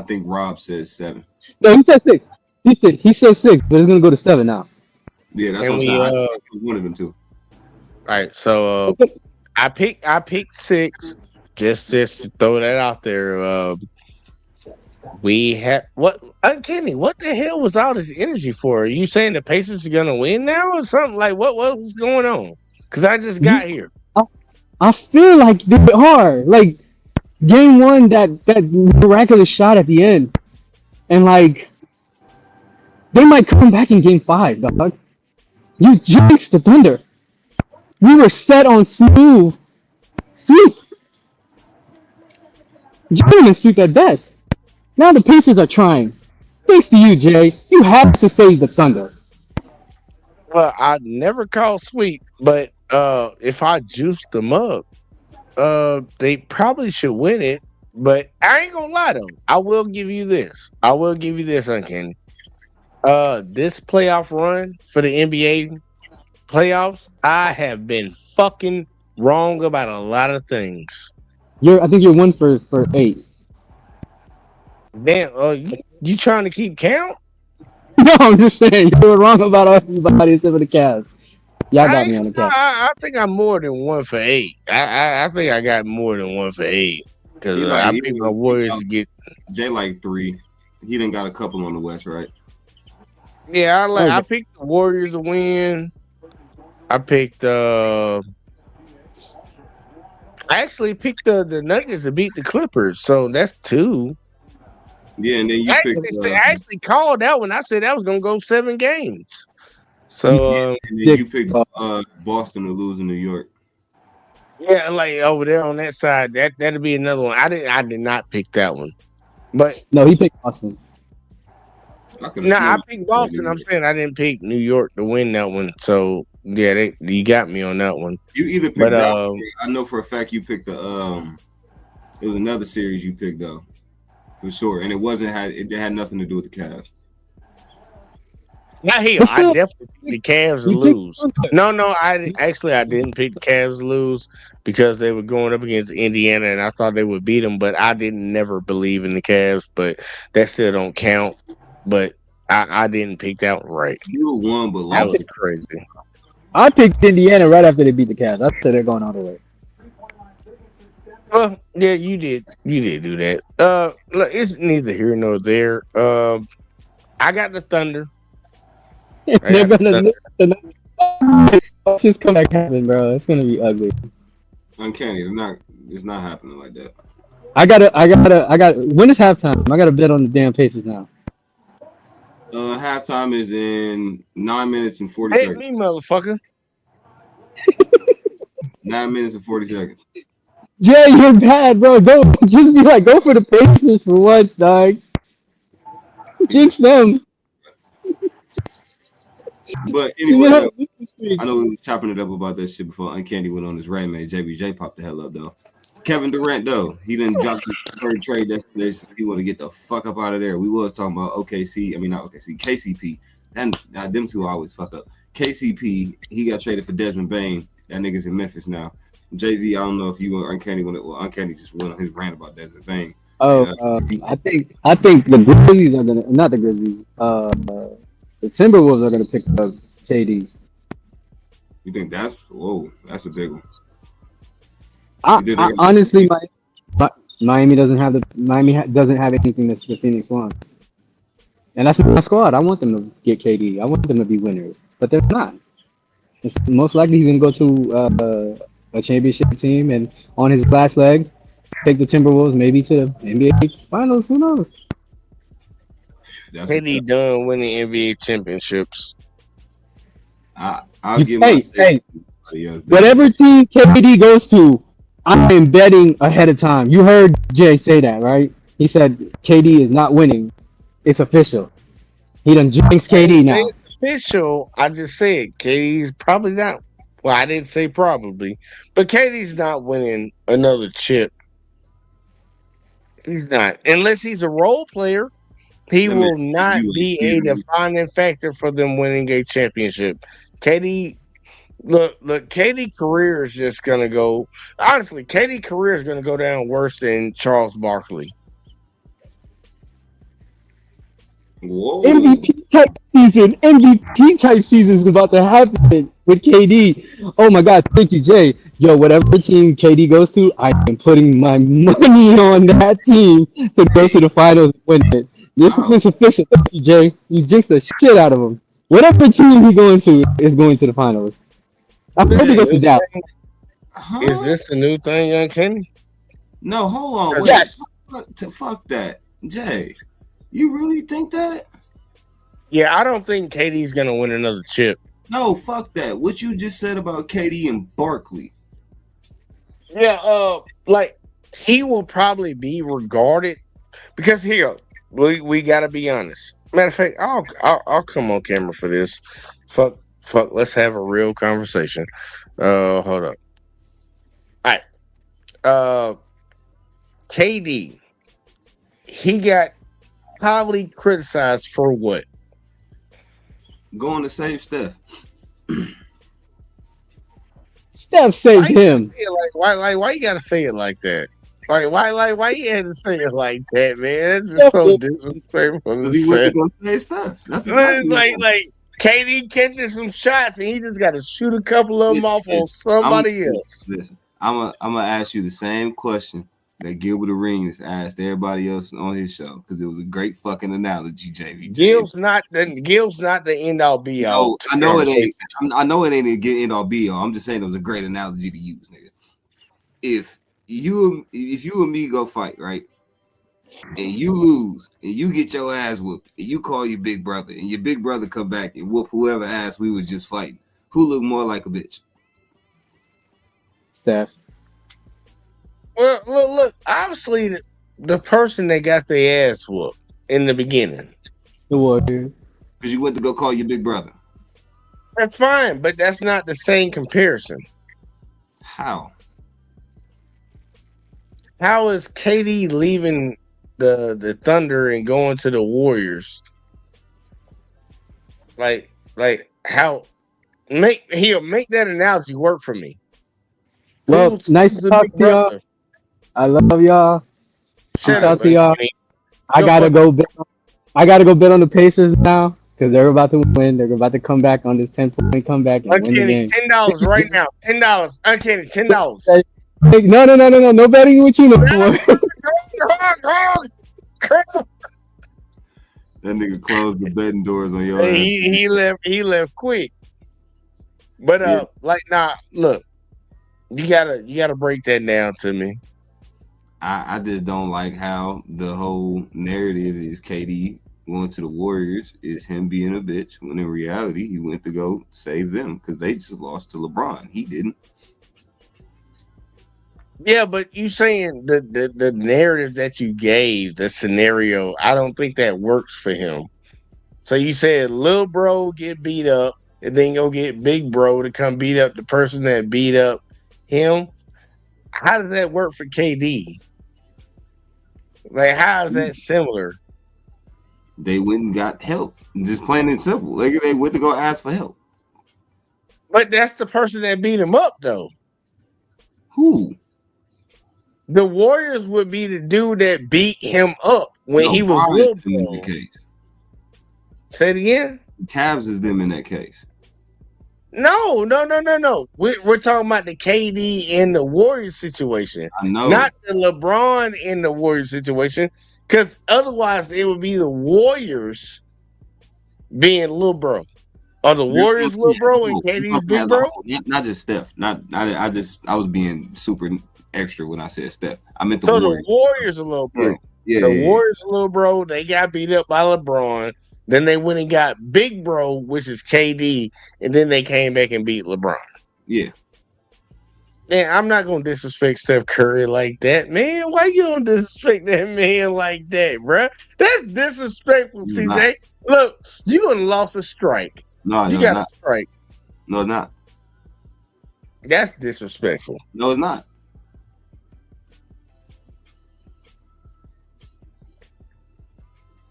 think Rob says 7. No, he said 6. He said 6, but it's gonna go to 7 now. Yeah, that's what I'm saying. I one of them too. All right, so I picked 6. Just to throw that out there. We have what Uncanny? What the hell was all this energy for? Are you saying the Pacers are gonna win now or something? Like what was going on? Because I just got here. I feel like they are. Like game 1, that miraculous shot at the end, and like they might come back in game 5, dog. You jinxed the Thunder. We were set on smooth sweep. Gentlemen sweep at best. Now the Pacers are trying. Thanks to you, Jay. You have to save the Thunder. Well, I never call sweep, but if I juice them up, they probably should win it. But I ain't gonna lie though. I will give you this, Uncanny. This playoff run for the NBA playoffs, I have been fucking wrong about a lot of things. I think you're 1 for 8. Damn, you trying to keep count? No, I'm just saying you were wrong about everybody except for the Cavs. Y'all got me on the Cavs. I think I'm more than 1 for 8. I think I got more than 1 for 8 because I picked my Warriors to get. Jay like 3. He done got a couple on the West, right? Yeah, I picked the Warriors to win. I picked I actually picked the Nuggets to beat the Clippers, so that's 2. Yeah, and then you I actually called that one. I said that was gonna go 7 games. So and then you picked Boston to lose in New York. Yeah, like over there on that side, that'd be another one. I did not pick that one, but no, he picked Boston. I picked Boston. I'm saying I didn't pick New York to win that one. So yeah, you got me on that one. You either picked that. I know for a fact you picked the. It was another series you picked though, for sure, and it had nothing to do with the Cavs. Not here. I definitely picked the Cavs to lose. No, I didn't pick the Cavs to lose because they were going up against Indiana, and I thought they would beat them. But I didn't never believe in the Cavs, but that still don't count. But I didn't pick that one right. You won, but that was crazy. I picked Indiana right after they beat the Cavs. I said they're going all the way. Well, yeah, you did do that. Look, it's neither here nor there. I got the Thunder. They're gonna watch this comeback happen, bro. It's gonna be ugly. Uncanny. It's not happening like that. I got. When is halftime? I got to bet on the damn Pacers now. Halftime is in 9 minutes and 40 seconds. Hey, me, motherfucker. 9 minutes and 40 seconds. Jay, you're bad, bro. Go for the Pacers for once, dog. Jinx them. But anyway, I know we was chopping it up about that shit before Uncanny went on his rant, man. JBJ popped the hell up though. Kevin Durant though, he didn't drop the third trade destination. He want to get the fuck up out of there. We was talking about KCP. And them two always fuck up. KCP, he got traded for Desmond Bane. That nigga's in Memphis now. JV, I don't know if you were Uncanny when Uncanny just went on his rant about that the thing. Oh, And, I think the Grizzlies are gonna not the Grizzlies. The Timberwolves are gonna pick up KD. you think that's a big one. I, You think they're I gonna honestly, Miami doesn't have doesn't have anything that the Phoenix wants, and that's my squad. I want them to get KD. I want them to be winners, but they're not. It's most likely he's gonna go to a championship team and on his last legs take the Timberwolves maybe to the NBA Finals. Who knows? that's a KD tough. done winning NBA championships. I'll give my Hey, hey, somebody else that whatever is. team KD goes to, I am betting ahead of time. You heard Jay say that, right? He said KD is not winning. It's official. He done jinxed I KD didn't say now. it's official. I just said KD's probably not. Well, I didn't say probably, but KD's not winning another chip. He's not, unless he's a role player. He That man will said not you ain't be a kidding me. defining factor for them winning a championship. KD, look, KD career is just gonna go. Honestly, KD career is gonna go down worse than Charles Barkley. Whoa. MVP type season is about to happen with KD. Oh my God, thank you, Jay. Yo, whatever team KD goes to, I am putting my money on that team to go Hey, to the finals and win it. This how? is official. Thank you, Jay. You jinxed the shit out of him. Whatever team he going to is going to the finals. I What is hope a he Jay, goes to new Dallas. thing? Is huh? this a new thing, Young Kenny? No, hold on, 'Cause wait. Yes. Fuck that. Jay, you really think that? yeah, I don't think KD's gonna win another chip. No, fuck that. What you just said about KD and Barkley. Yeah, like he will probably be regarded because here we got to be honest. Matter of fact, I'll come on camera for this. Fuck. Let's have a real conversation. Hold up. All right. Uh, KD, he got highly criticized for what? Going to save Steph. Steph Why saved you gotta him. say it why you gotta say it like that? Why you had to say it like that, man? That's just Steph so saved disrespectful to Because he went to say. go save Steph. That's It's exactly what like KD catching some shots and he just got to shoot a couple of them off on I'm somebody else. listen, I'm gonna ask you the same question that Gilbert Arenas asked everybody else on his show because it was a great fucking analogy, JVJ. Gil's not the end all be all No, to I the know it conversation. ain't. I know it ain't a get end all be all. I'm just saying it was a great analogy to use, nigga. If you and me go fight, right, and you lose and you get your ass whooped and you call your big brother and your big brother come back and whoop whoever ass we was just fighting, who look more like a bitch? Steph. Well, look. Obviously, the person that got their ass whooped in the beginning. The Warriors. Because you went to go call your big brother. That's fine, but that's not the same comparison. How? How is KD leaving the Thunder and going to the Warriors? Like how make that analogy work for me. Well, nice Who's to the talk big to y'all. brother? I love y'all. Shut Peace up, out to y'all. Kenny. I Go gotta fuck. go. I gotta go bet on the Pacers now because they're about to win. They're about to come back on this 10-point comeback and win the Uncanny, game. $10 right now. $10. Uncanny, $10. No betting with you no more. That nigga closed the betting doors on your Hey, ass. he left quick. But Yeah. look, you gotta break that down to me. I just don't like how the whole narrative is KD going to the Warriors is him being a bitch when in reality he went to go save them because they just lost to LeBron. He didn't. Yeah, but you saying the narrative that you gave, the scenario, I don't think that works for him. So you said little bro get beat up and then go get big bro to come beat up the person that beat up him. How does that work for KD? Like, how is that similar? They went and got help. Just plain and simple. Like they went to go ask for help. But that's the person that beat him up, though. Who? The Warriors would be the dude that beat him up when No, he was Bron is little them in that bro. case. Say it again. The Cavs is them in that case. No. We're talking about the KD in the Warriors situation, I know. not the LeBron in the Warriors situation. Because otherwise, it would be the Warriors being little bro, or the You're Warriors talking little as a bro and whole. You're KD's talking big as a bro. whole. Not just Steph. I was being super extra when I said Steph. I meant the So the Warriors. Warriors a little Yeah, bro. yeah, The yeah, Warriors a little bro. They got beat up by LeBron. Then they went and got big bro, which is KD, and then they came back and beat LeBron. yeah. Man, I'm not gonna disrespect Steph Curry like that, man. Why you don't disrespect that man like that, bruh? That's disrespectful, You're not. CJ. Look, you done lost a strike. No, You no, it's got a not. strike. No, it's not. That's disrespectful. No, it's not.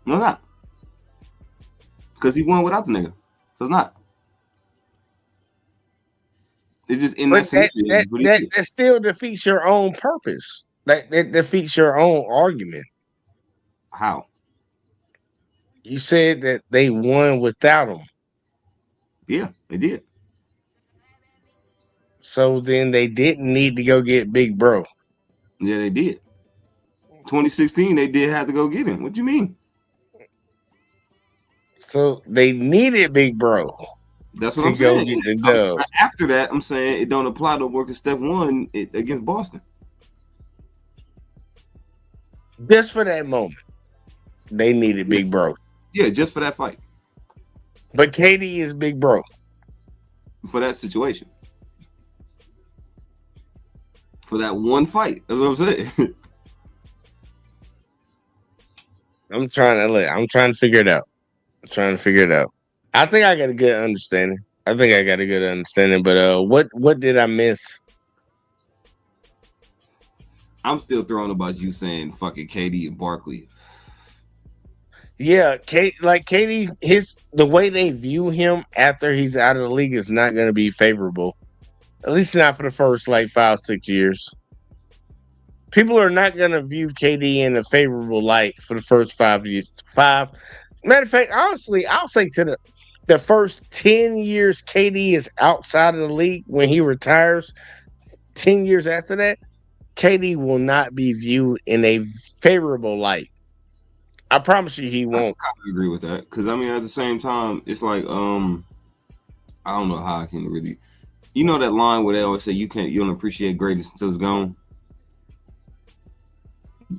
No, it's not. Because he won without the nigga. So it's not. It's just in that But that scenario. that But he that, did. that still defeats your own purpose. That defeats your own argument. How? You said that they won without him. Yeah, they did. So then they didn't need to go get Big Bro. Yeah, they did. 2016, they did have to go get him. What you mean? So they needed Big Bro That's what to I'm go saying. get the dub. After that, I'm saying it don't apply no more because Steph won it against Boston. Just for that moment, they needed Big Bro. Yeah, just for that fight, But KD is Big Bro. for that situation, for that one fight. That's what I'm saying. I'm trying to figure it out. I think I got a good understanding. But what did I miss? I'm still throwing about you saying fucking KD and Barkley. Yeah, Katie, the way they view him after he's out of the league is not going to be favorable. At least not for the first like 5-6 years. People are not going to view KD in a favorable light for the first 5 years. Matter of fact, honestly, I'll say to the first 10 years KD is outside of the league when he retires. 10 years after that, KD will not be viewed in a favorable light. I promise you, he I won't. kind of agree with that because I mean at the same time it's like I don't know how I can really, you know that line where they always say you don't appreciate greatness until it's gone.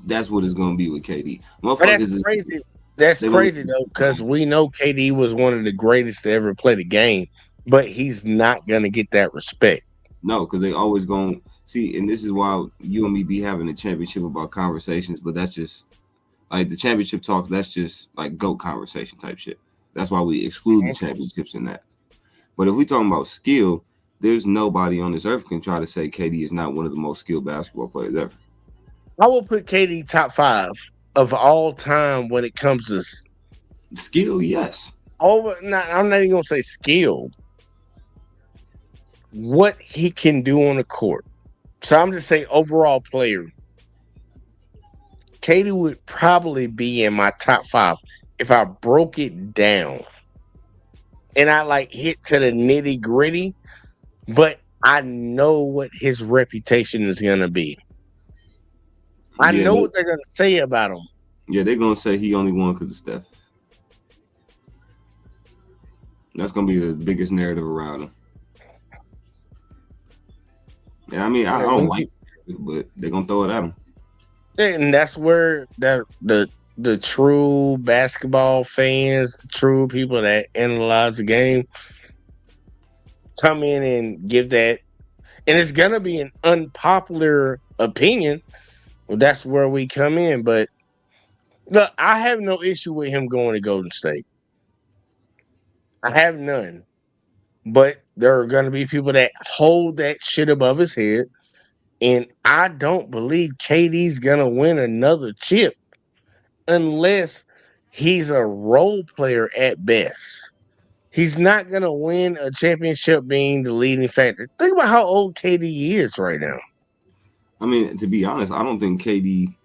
That's what it's gonna be with KD. But Motherfuckers that's crazy. That's crazy though, because we know KD was one of the greatest to ever play the game, but he's not gonna get that respect. No, because they always going see, and this is why you and me be having a championship about conversations, but that's just like the championship talks. That's just like GOAT conversation type shit. That's why we exclude the championships in that. But if we talking about skill, there's nobody on this earth can try to say KD is not one of the most skilled basketball players ever. I will put KD top 5 of all time when it comes to Skill, yes. I'm not even gonna say skill. What he can do on the court. So I'm just saying overall player. KD would probably be in my top 5 if I broke it down and I like hit to the nitty gritty, but I know what his reputation is gonna be. I Yeah, know what they're gonna say about him. yeah, they're gonna say he only won because of Steph. That's gonna be the biggest narrative around him. And I mean, I don't like it, but they're gonna throw it at him. And that's where the true basketball fans, the true people that analyze the game, come in and give that. And it's gonna be an unpopular opinion. Well, that's where we come in. But look, I have no issue with him going to Golden State. I have none. But there are gonna be people that hold that shit above his head. And I don't believe KD's gonna win another chip unless he's a role player at best. He's not gonna win a championship being the leading factor. Think about how old KD is right now. I mean, to be honest, I don't think KD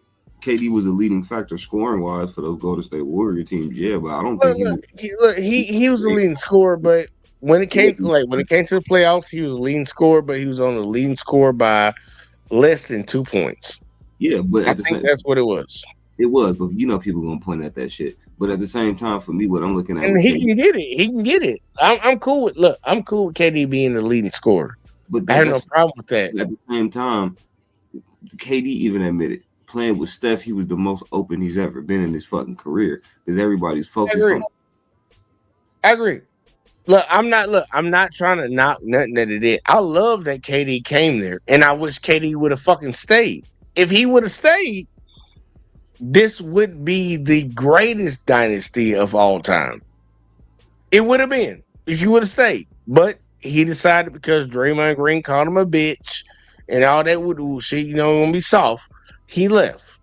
was a leading factor scoring wise for those Golden State Warrior teams. Yeah, but I don't think he was. He was the leading scorer, but when it came to the playoffs, he was a leading scorer, but he was on the leading score by less than 2 points. Yeah, but I at the think same, that's what it was. it was. But people gonna point at that shit. But at the same time, for me, what I'm looking at And with he KD, can get it. He can get it. I'm cool with I'm cool with KD being the leading scorer. but I have no problem with that. at the same time, KD even admitted playing with Steph, he was the most open he's ever been in his fucking career because everybody's focused on. I agree. I'm not trying to knock nothing that it did. I love that KD came there, and I wish KD would have fucking stayed. If he would have stayed, this would be the greatest dynasty of all time. It would have been if he would have stayed. But he decided because Draymond Green called him a bitch and all that would shit, gonna be soft. He left.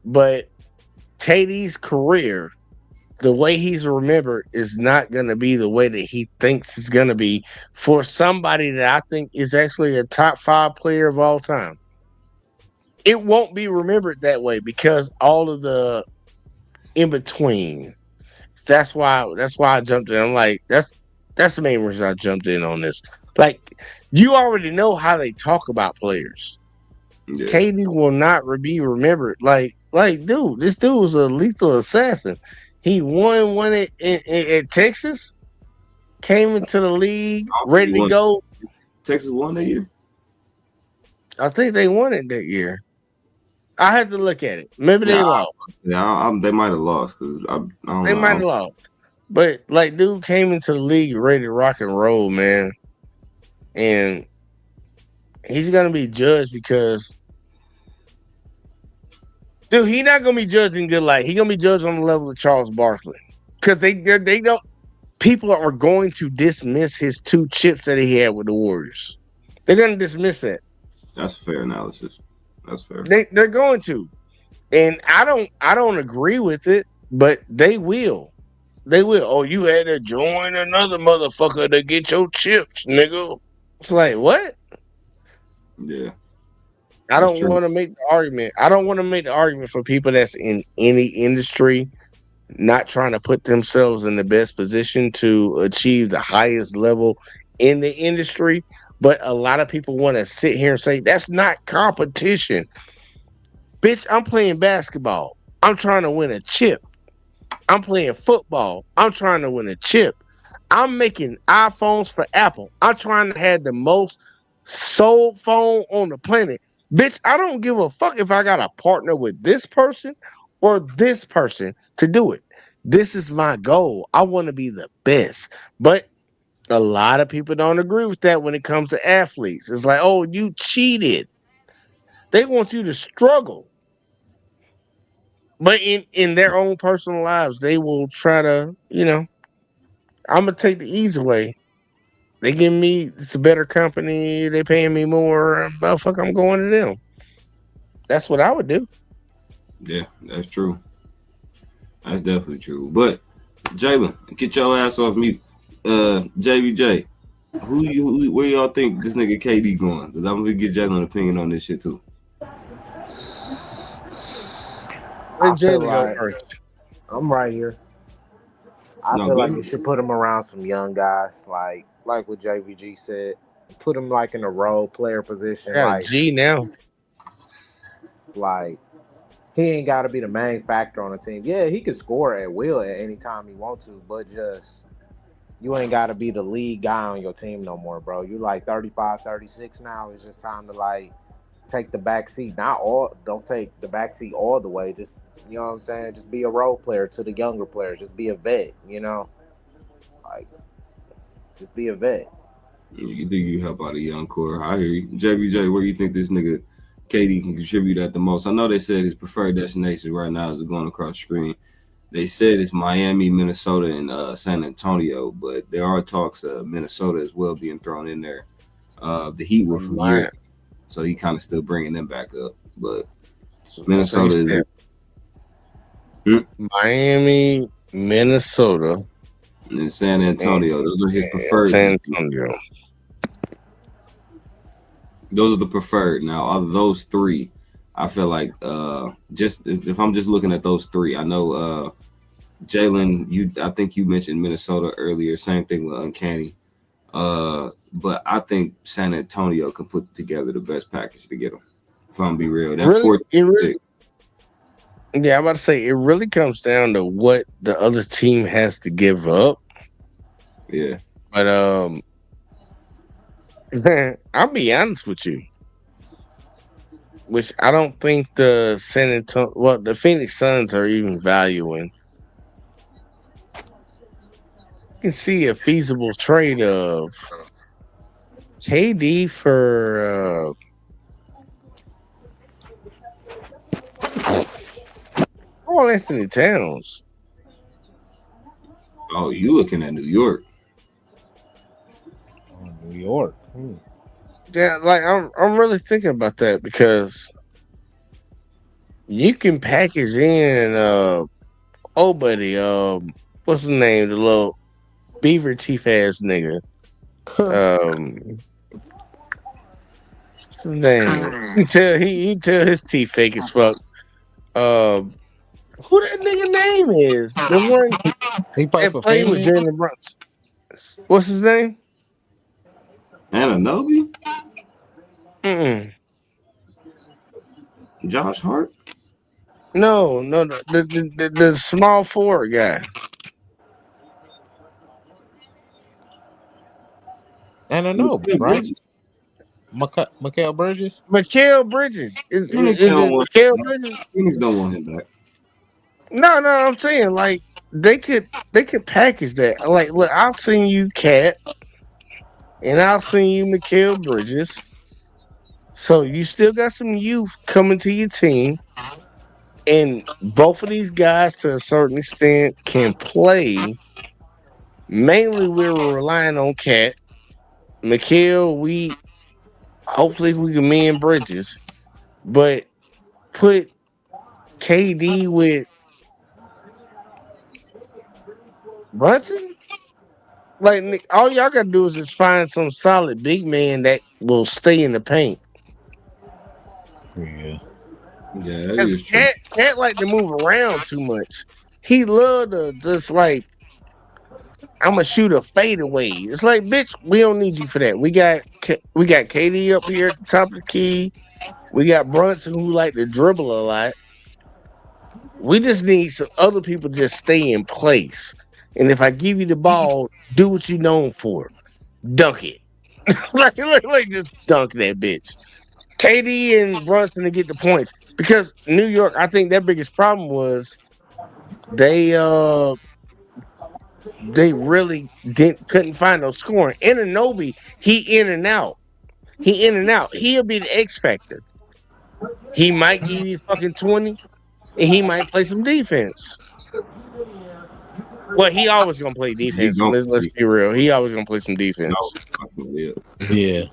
But KD's career, the way he's remembered, is not gonna be the way that he thinks it's gonna be for somebody that I think is actually a top 5 player of all time. It won't be remembered that way because all of the in between. That's why I jumped in. I'm like, that's the main reason I jumped in on this. Like, you already know how they talk about players. Yeah. KD will not be remembered. Like, dude, this dude was a lethal assassin. He won one at Texas, came into the league, ready to go. Texas won that year? I think they won it that year. I had to look at it. Maybe they lost. Yeah, they might have lost because I don't know. They might have lost. But like, dude came into the league ready to rock and roll, man. And he's gonna be judged because, dude, he's not gonna be judged in good light. He's gonna be judged on the level of Charles Barkley because they don't. People are going to dismiss his 2 chips that he had with the Warriors. They're gonna dismiss that. That's a fair analysis. That's fair. They're going to, and I don't agree with it, but they will. They will. Oh, you had to join another motherfucker to get your chips, nigga. It's like, what? Yeah. I don't want to make the argument. I don't want to make the argument for people that's in any industry not trying to put themselves in the best position to achieve the highest level in the industry. But a lot of people want to sit here and say, that's not competition. Bitch, I'm playing basketball. I'm trying to win a chip. I'm playing football. I'm trying to win a chip. I'm making iPhones for Apple. I'm trying to have the most sold phone on the planet. Bitch, I don't give a fuck if I got to partner with this person or this person to do it. This is my goal. I want to be the best. But a lot of people don't agree with that when it comes to athletes. It's like, oh, you cheated. They want you to struggle. But in their own personal lives, they will try to, I'm going to take the easy way. They give me, it's a better company. They paying me more. Motherfucker, I'm going to them. That's what I would do. Yeah, that's true. That's definitely true. But Jalen, get your ass off mute. JBJ, where y'all think this nigga KD going? Because I'm gonna get Jalen's opinion on this shit too. I feel like I'm right here. I feel like you should put him around some young guys, like what JVG said. Put him like in a role player position. Yeah, like G now. Like he ain't got to be the main factor on the team. Yeah, he can score at will at any time he wants to, but just you ain't got to be the lead guy on your team no more, bro. You like 35, 36 now. It's just time to like take the back seat. Don't take the back seat all the way. Just, you know what I'm saying? Just be a role player to the younger players. Just be a vet, Like, just be a vet. You think you help out a young core? I hear you. JBJ, where you think this nigga KD can contribute at the most? I know they said his preferred destination right now is going across the screen. They said it's Miami, Minnesota, and San Antonio, but there are talks of Minnesota as well being thrown in there. The Heat were from here, so he kind of still bringing them back up. But Minnesota, Miami, Minnesota. and San and, Antonio. Those are his and preferred. San Antonio. Those are the preferred. Now, of those three, I feel like just if I'm just looking at those three, I know Jalen. I think you mentioned Minnesota earlier. Same thing with Uncanny. But I think San Antonio can put together the best package to get them. If I'm be real, that Really, fourth it really, pick, yeah. I'm about to say it really comes down to what the other team has to give up. yeah. But I'll be honest with you, which I don't think the San Antonio, well, the Phoenix Suns are even valuing. You can see a feasible trade of KD for Anthony Towns. Oh, you looking at New York? New York. Yeah, like I'm really thinking about that because you can package in oh buddy, what's his name? The little beaver teeth ass nigga. What's his name? You can tell his teeth fake as fuck. Um who that nigga name is? The one He played that for played with Phoenix. Jalen Brunson. What's his name? Ananobi, Mm-mm. Josh Hart. No. The small forward guy. And I know, Mikal right? Bridges. Mikael Bridges. Mikael Bridges. Phoenix Is don't it want Mikael him back. Bridges? Phoenix don't want him back. No, I'm saying like they could package that. Like, look, I'll send you Cat and I'll send you Mikael Bridges. So you still got some youth coming to your team, and both of these guys, to a certain extent, can play. Mainly, we're relying on Cat. Mikael, we hopefully we can mend Bridges, but put KD with Brunson. Like all y'all gotta do is just find some solid big man that will stay in the paint. Yeah. Yeah, that Cause is true. Cat like to move around too much. He love to just like I'm gonna shoot a fadeaway. It's like, bitch, we don't need you for that. We got KD up here at the top of the key. We got Brunson who like to dribble a lot. We just need some other people to just stay in place. And if I give you the ball, do what you known for. Dunk it. like just dunk that bitch. KD and Brunson to get the points. Because New York, I think their biggest problem was they they really didn't couldn't find no scoring. Ananobi, he in and out. He in and out. He'll be the X factor. He might give you fucking 20 and he might play some defense. Well, he always gonna play He defense. gonna Let's be be real. He always gonna play some no, defense. definitely it. Yeah.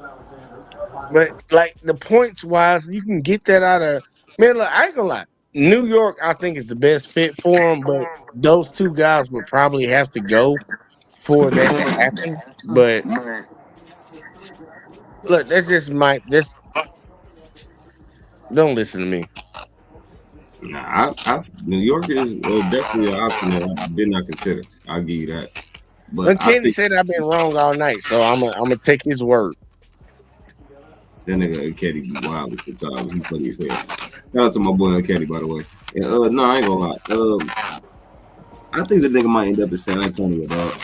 But like the points wise, you can get that out of man. Look, I ain't gonna lie. New York, I think, is the best fit for him, but those two guys would probably have to go for that to happen. But look, that's just my this. Don't listen to me. Nah, New York is definitely an option that I did not consider. I'll give you that. But And I Kenny think said I've been wrong all night, so I'm gonna take his word. that nigga Caddy be wild as the time. He's funny as hell. Shout out to my boy Caddy, by the way. And, no, I ain't gonna lie. I think the nigga might end up in San Antonio, dog.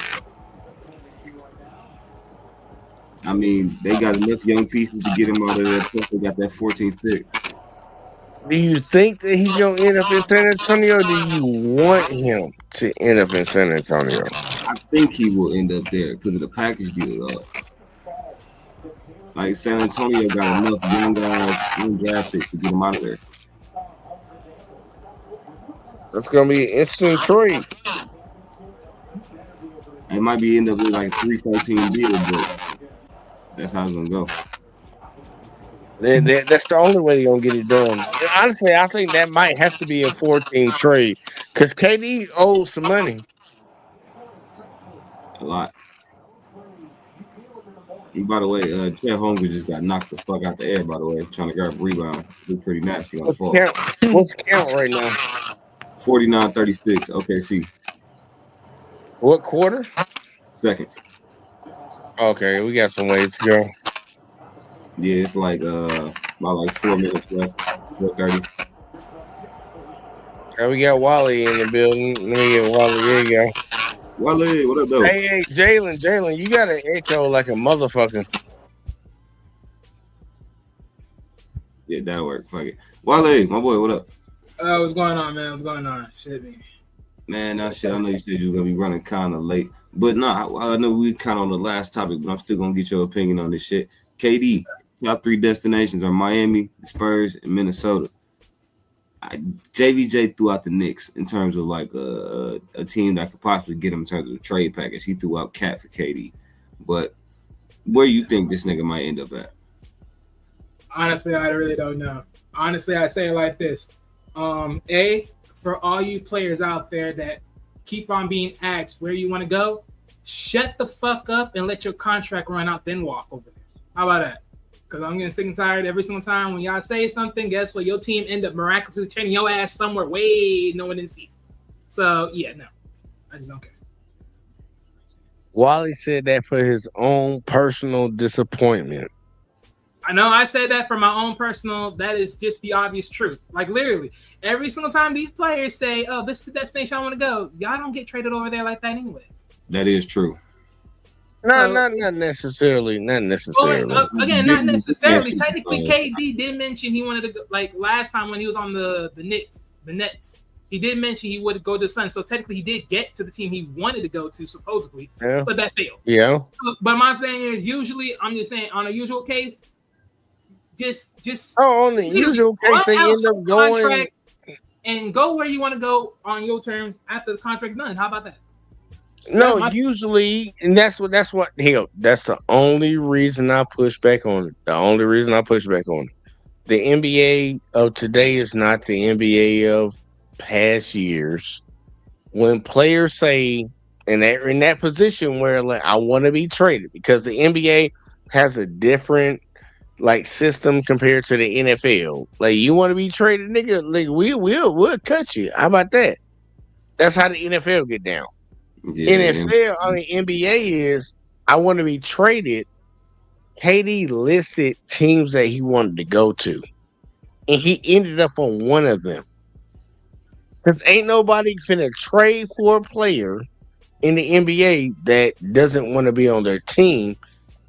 I mean, they got enough young pieces to get him out of there. Plus, they got that 14th pick. Do you think that he's gonna end up in San Antonio? Or do you want him to end up in San Antonio? I think he will end up there because of the package deal, dog. Like San Antonio got enough young guys and draft picks to get him out of there. That's gonna be an interesting trade. It might be end up with like a 3-14 deal, but that's how it's gonna go. That's the only way they're gonna get it done. And honestly, I think that might have to be a 14 trade because KD owes some money. A lot. And by the way, Chet Holmgren just got knocked the fuck out the air, by the way, trying to grab a rebound. Looked pretty nasty on the What's fall. count? What's count right now? 49-36, OKC. What quarter? Second. Okay, we got some ways to go. Yeah, it's like about like 4 minutes left. 4:30. Okay, we got Wally in the building. Let me get Wally. There you go. Wale, what up, though? Hey, Jalen, you got an echo like a motherfucker. Yeah, that'll work. Fuck it. Wale, my boy, what up? What's going on, man? What's going on? Shit, man. Man, that shit, I know you said you was going to be running kind of late. But I know we kind of on the last topic, but I'm still going to get your opinion on this shit. KD, top 3 destinations are Miami, the Spurs, and Minnesota. JVJ threw out the Knicks in terms of like a team that could possibly get him in terms of the trade package. He threw out Cat for KD. But where you think this nigga might end up at? Honestly, I really don't know. Honestly, I say it like this. For all you players out there that keep on being asked where you want to go, shut the fuck up and let your contract run out, then walk over there. How about that? Because I'm getting sick and tired every single time when y'all say something, guess what? Your team end up miraculously training your ass somewhere way no one didn't see. So, yeah, no. I just don't care. Wally said that for his own personal disappointment. I know I said that for my own personal, that is just the obvious truth. Like literally, every single time these players say, oh, this is the destination I want to go, y'all don't get traded over there like that anyway. That is true. No, not necessarily. Not necessarily. Well, again, not necessarily. Technically, KD did mention he wanted to go, like last time when he was on the Nets, he did mention he would go to the Suns. So technically, he did get to the team he wanted to go to, supposedly, but that failed. Yeah. But my thing is, usually, I'm just saying, on a usual case, just on the usual case, they end up going and go where you want to go on your terms after the contract's done. How about that? No, usually, and that's the only reason I push back on it. The only reason I push back on it. The NBA of today is not the NBA of past years. When players say, and they're in that position where like I want to be traded, because the NBA has a different like system compared to the NFL. Like you want to be traded, nigga, like we'll cut you. How about that? That's how the NFL get down. Yeah, NFL, I mean NBA is I want to be traded. KD listed teams that he wanted to go to, and he ended up on one of them. Because ain't nobody finna trade for a player in the NBA that doesn't want to be on their team.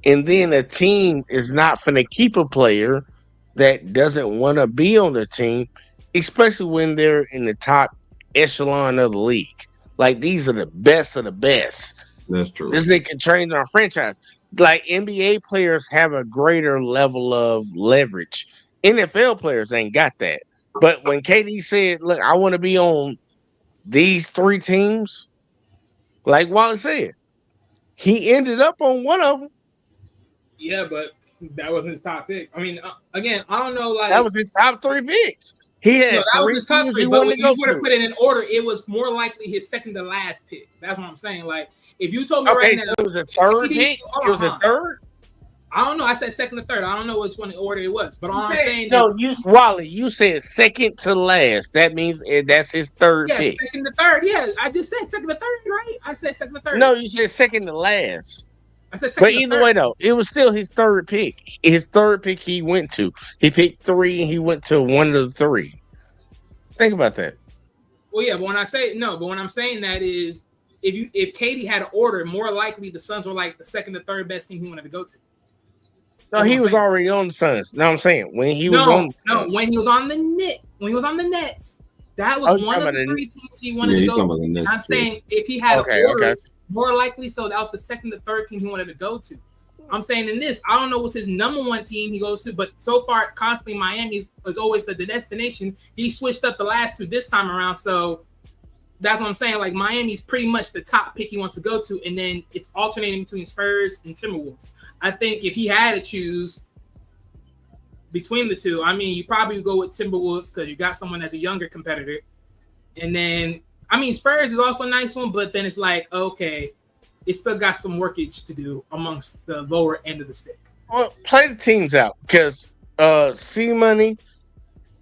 And then a team is not finna keep a player that doesn't want to be on the team, especially when they're in the top echelon of the league. Like, these are the best of the best. That's true. This nigga can train our franchise. Like, NBA players have a greater level of leverage. NFL players ain't got that. But when KD said, look, I want to be on these 3 teams, like Wally said, he ended up on one of them. Yeah, but that wasn't his top pick. I mean, again, I don't know. Like that was his top 3 picks. He had that was his top 3. But if you would have put it in order, it was more likely his second to last pick. That's what I'm saying. Like, if you told me right now, it was a third pick. It was a third. I don't know. I said second to third. I don't know which one in order it was. But all I'm saying Wally, you said second to last. That means that's his third pick. Second to third. Yeah, I just said second to third, right? I said second to third. No, you said second to last. I said second but either way, though, it was still his third pick. His third pick he went to. He picked 3 and he went to one of the 3. Think about that. Well, yeah, but when I'm saying that is if KD had an order, more likely the Suns were like the second to third best team he wanted to go to. No, he was already on the Suns. No, I'm saying when he was on the Nets, that was one of the 3 teams he wanted to go to. I'm saying if he had an order, more likely so that was the second to third team he wanted to go to. I'm saying in this, I don't know what's his number 1 team he goes to, but so far, constantly Miami is always the destination. He switched up the last 2 this time around, so that's what I'm saying. Like, Miami's pretty much the top pick he wants to go to, and then it's alternating between Spurs and Timberwolves. I think if he had to choose between the 2, I mean, you probably would go with Timberwolves because you got someone that's a younger competitor. And then, I mean, Spurs is also a nice one, but then it's like, okay, it still got some workage to do amongst the lower end of the stick. Well, play the teams out because C Money,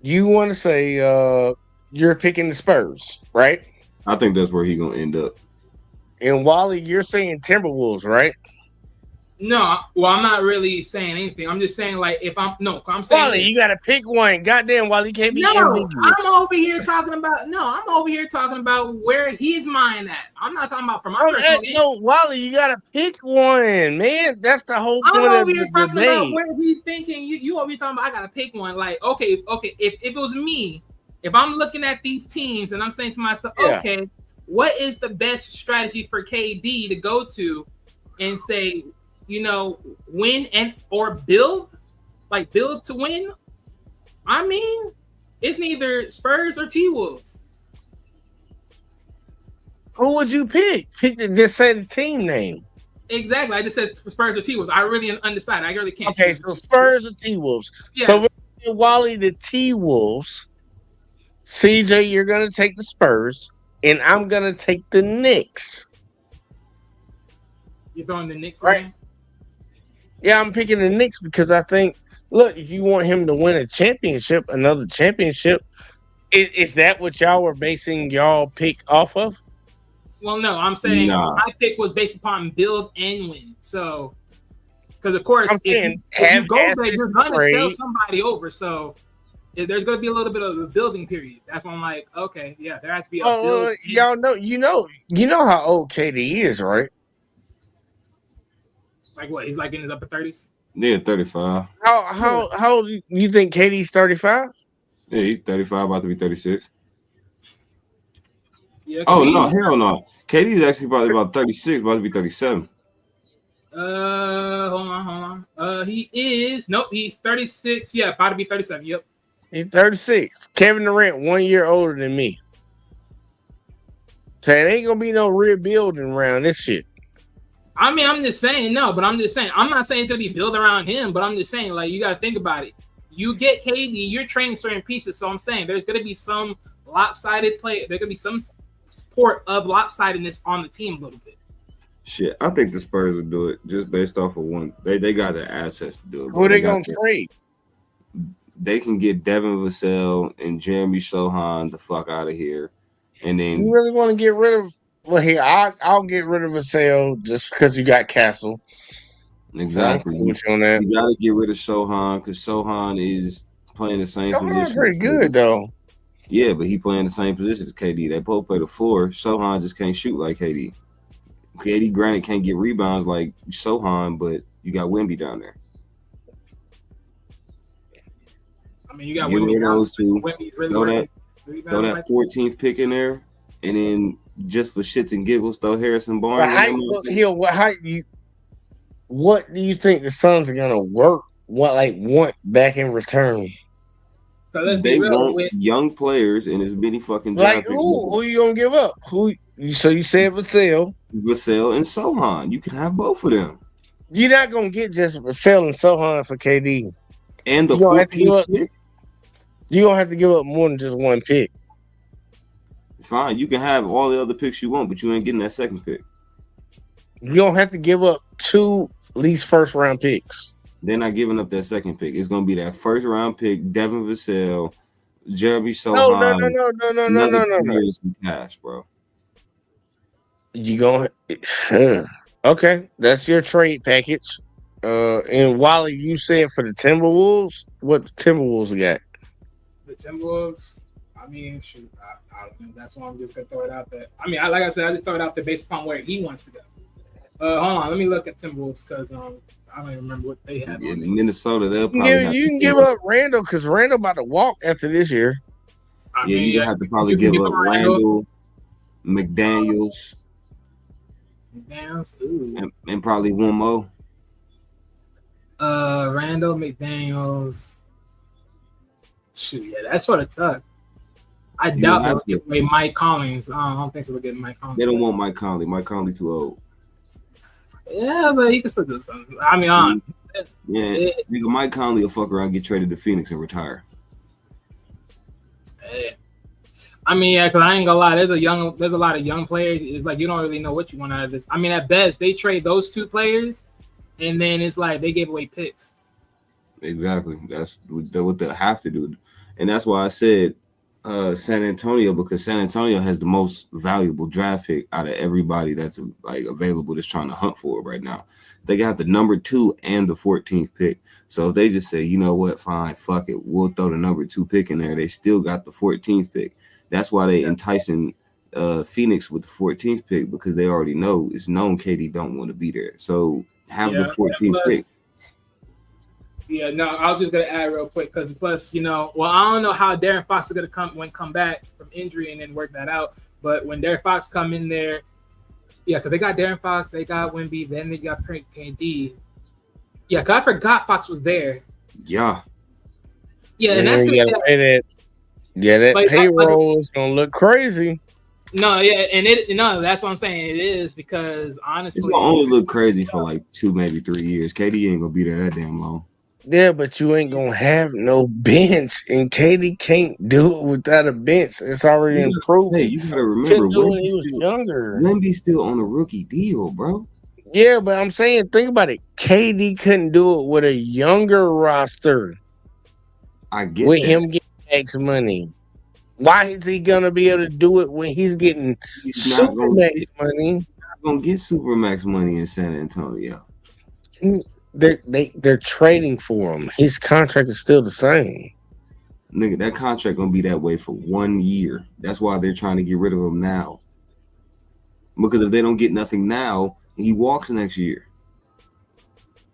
you want to say you're picking the Spurs, right? I think that's where he's gonna end up. And Wally, you're saying Timberwolves, right? No, well, I'm not really saying anything. I'm just saying, like, I'm saying Wally, you gotta pick one. Goddamn, Wally, can't be ambiguous. I'm over here talking about where he's mine at. I'm not talking about from my personal game. No, Wally, you gotta pick one, man. That's the whole point I'm of over here the talking debate. about where he's thinking. You over here talking about I gotta pick one. Like, okay. If it was me, if I'm looking at these teams and I'm saying to myself, okay, what is the best strategy for KD to go to and say, win or build, like build to win? I mean, it's neither Spurs or T-Wolves. Who would you pick? Just say the team name. Exactly. I just said Spurs or T-Wolves. I really undecided. I really can't. Okay, so Spurs or T-Wolves. Yeah. So we're Wally the T-Wolves. CJ, you're gonna take the Spurs, and I'm gonna take the Knicks. You're throwing the Knicks right? In? Yeah, I'm picking the Knicks because I think, look, if you want him to win a championship, another championship, is that what y'all were basing y'all pick off of? Well, no, I'm saying my pick was based upon build and win. So, because of course, if you go there, you're going to sell somebody over. So, there's going to be a little bit of a building period. That's why I'm like, okay, yeah, there has to be a build. Y'all know, you know how old KD is, right? Like what? He's like in his upper 30s? Yeah, 35. How old you think KD's 35? Yeah, he's 35, about to be 36. Yeah, no, hell no. KD's actually probably about 36, about to be 37. Hold on. He's 36. Yeah, about to be 37. Yep. He's 36. Kevin Durant, 1 year older than me. So it ain't gonna be no rebuilding around this shit. I mean, I'm just saying no, but I'm just saying I'm not saying it's gonna be built around him, but I'm just saying like you gotta think about it. You get KD, you're trading certain pieces. So I'm saying there's gonna be some lopsided play. There's gonna be some support of lopsidedness on the team a little bit. Shit, I think the Spurs will do it just based off of one. They got the assets to do it. Who they gonna trade? They can get Devin Vassell and Jeremy Sohan the fuck out of here, and then you really want to get rid of? Well, here I'll get rid of Vassell just because you got Castle. Exactly. So you got to get rid of Sohan because Sohan is playing the same position. Pretty good though. Yeah, but he playing the same position as KD. They both play the floor. Sohan just can't shoot like KD. KD, granted, can't get rebounds like Sohan, but you got Wemby down there. I mean, you got Wemby. Those two. Throw that 14th pick in there, and then just for shits and giggles, throw Harrison Barnes. What do you think the Suns are gonna want back in return? They want young players and as many fucking like who you gonna give up? So you said Vassell and Sohan. You can have both of them. You're not gonna get just Vassell and Sohan for KD. And the 14th pick. You're gonna have to give up more than just one pick. Fine, you can have all the other picks you want, but you ain't getting that second pick. You don't have to give up 2 at least first round picks. They're not giving up that second pick. It's gonna be that first round pick, Devin Vassell, Jeremy Sohan. No. Some cash, bro. You gonna okay? That's your trade package. And Wally, you said for the Timberwolves, what the Timberwolves got? The Timberwolves. I mean, shoot, I don't know. That's why I'm just gonna throw it out there. I mean, like I said, I just throw it out there based upon where he wants to go. Hold on, let me look at Timberwolves because I don't even remember what they have. In Minnesota, they'll probably you can give up Randall because Randall about to walk after this year. You have to probably give up Randall, McDaniels, and probably one more. Randall, McDaniels. Shoot, yeah, that's sort of tough. I doubt they'll get away Mike Collins. I don't think so. They'll get Mike Collins. They don't want Mike Conley. Mike Conley too old. Yeah, but he can still do something. I mean, nigga, Mike Conley will fuck around, get traded to Phoenix, and retire. I mean, yeah, because I ain't gonna lie, there's a lot of young players. It's like you don't really know what you want out of this. I mean, at best, they trade those two players, and then it's like they gave away picks. Exactly. That's what they'll have to do, and that's why I said San Antonio, because San Antonio has the most valuable draft pick out of everybody that's like available that's trying to hunt for it right now. They got the number 2 and the 14th pick. So if they just say, you know what, fine, fuck it, we'll throw the number 2 pick in there. They still got the 14th pick. That's why they enticing Phoenix with the 14th pick, because they already know it's known KD don't want to be there. So have the 14th pick. Yeah, no, I was just gonna add real quick because plus, you know, well, I don't know how Darren Fox is gonna come back from injury and then work that out. But when Darren Fox come in there, yeah, because they got Darren Fox, they got Wemby, then they got KD. Yeah, because I forgot Fox was there. Yeah. Yeah, and that's gonna pay that. Yeah, that payroll is gonna look crazy. No, yeah, that's what I'm saying. It is because honestly, it's gonna only look crazy for like 2, maybe 3 years. KD ain't gonna be there that damn long. Yeah, but you ain't gonna have no bench, and KD can't do it without a bench. It's already improved. Hey, you gotta remember when he was younger. Wemby's still on a rookie deal, bro. Yeah, but I'm saying, think about it. KD couldn't do it with a younger roster. I get with that. Him getting max money. Why is he gonna be able to do it when he's getting super max money? Not gonna get super max money in San Antonio. They're trading for him. His contract is still the same. Nigga, that contract gonna be that way for 1 year. That's why they're trying to get rid of him now. Because if they don't get nothing now, he walks next year.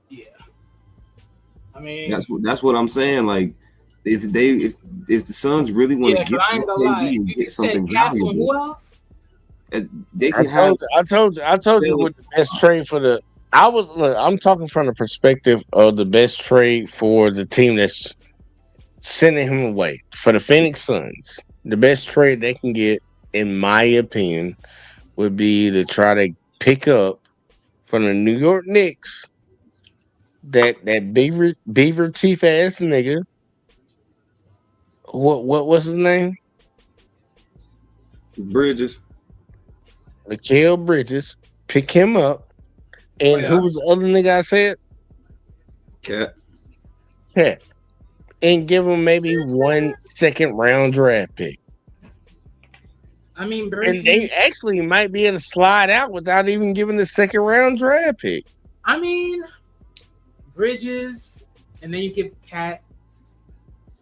Yeah. I mean, that's what I'm saying. Like, if the Suns really want to get KD and get something valuable, who else? They can I told you what the best trade for the. I'm talking from the perspective of the best trade for the team that's sending him away. For the Phoenix Suns, the best trade they can get, in my opinion, would be to try to pick up from the New York Knicks that beaver teeth ass nigga. What's his name? Bridges. Mikal Bridges. Pick him up. And who was the other nigga I said? Cat. And give him maybe 1 second round draft pick. I mean, and they actually might be able to slide out without even giving the second round draft pick. I mean, Bridges, and then you give Cat.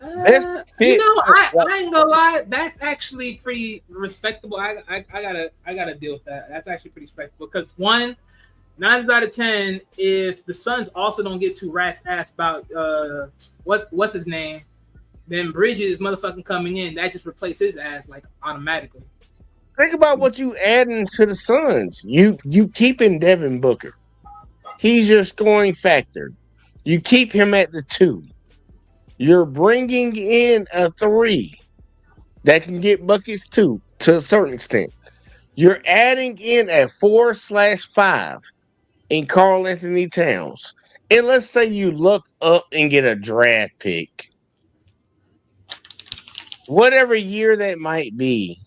You know, I ain't gonna lie. That's actually pretty respectable. I gotta deal with that. That's actually pretty respectable because 9 out of 10. If the Suns also don't get too rat's ass about what's his name, then Bridges motherfucking coming in, that just replaces his ass like automatically. Think about what you adding to the Suns. You keeping Devin Booker. He's your scoring factor. You keep him at the 2. You're bringing in a 3 that can get buckets too, to a certain extent. You're adding in a 4/5 in Karl Anthony Towns. And let's say you look up and get a draft pick. Whatever year that might be.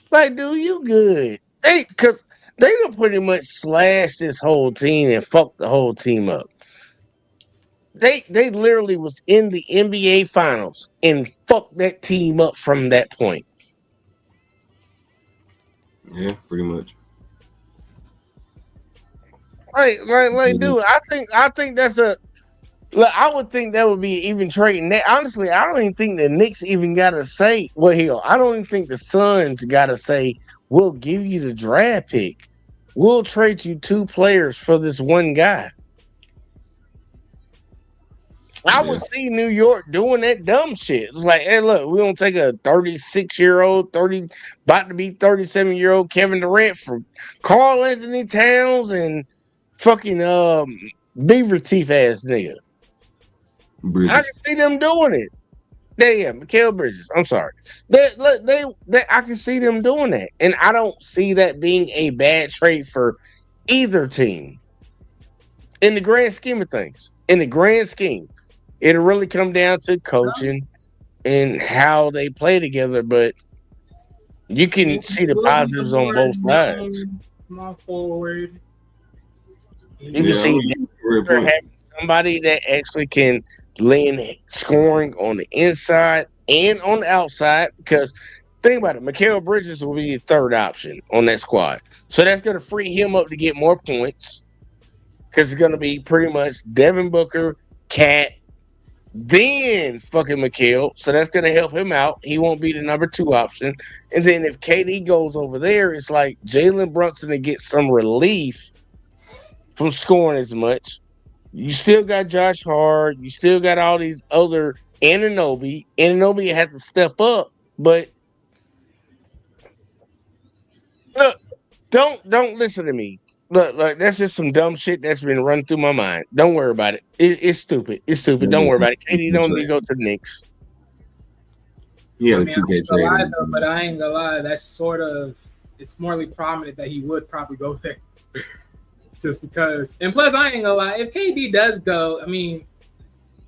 Like, dude, you good. Because they done pretty much slashed this whole team and fucked the whole team up. They literally was in the NBA Finals and fucked that team up from that point. Yeah, pretty much. Like, dude, I think that's a. Look, I would think that would be even trading. Honestly, I don't even think the Knicks even gotta say. Well, I don't even think the Suns gotta say we'll give you the draft pick. We'll trade you 2 players for this one guy. I would see New York doing that dumb shit. It's like, hey, look, we don't take a 36-year-old, about to be 37-year-old Kevin Durant for Karl Anthony Towns and fucking beaver teeth ass nigga. Bridges. I can see them doing it. Yeah, Mikal Bridges. I'm sorry. They I can see them doing that, and I don't see that being a bad trade for either team. In the grand scheme of things, it'll really come down to coaching and how they play together. But You can see the positives on both sides. Small forward. You can see having somebody that actually can lend scoring on the inside and on the outside. Because think about it, Mikal Bridges will be the third option on that squad, so that's going to free him up to get more points. Because it's going to be pretty much Devin Booker, Cat, then fucking Mikal. So that's going to help him out. He won't be the number 2 option. And then if KD goes over there, it's like Jalen Brunson to get some relief from scoring as much. You still got Josh Hart. You still got all these other Anunoby. Anunoby had to step up, but look, don't listen to me. Look, that's just some dumb shit that's been running through my mind. Don't worry about it. It's stupid. It's stupid. Don't worry about it. KD don't need to go to the Knicks. He had a 2K trade. But I ain't gonna lie. That's sort of, it's morally prominent that he would probably go there. Just because, and plus, I ain't gonna lie. If KD does go, I mean,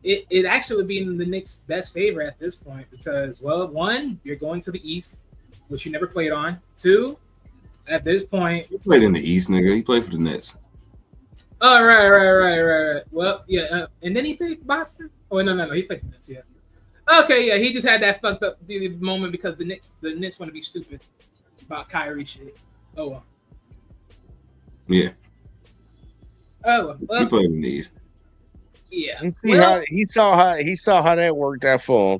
it actually would be in the Knicks' best favor at this point because, well, 1, you're going to the East, which you never played on. 2, at this point, he played in the East, nigga. He played for the Nets. Oh, right. Well, yeah, and then he played Boston. Oh no, he played for the Nets. Yeah. Okay, yeah, he just had that fucked up moment because the Knicks want to be stupid about Kyrie shit. Oh well. Yeah. Oh well. He played in the East. Yeah. He saw how that worked out for him,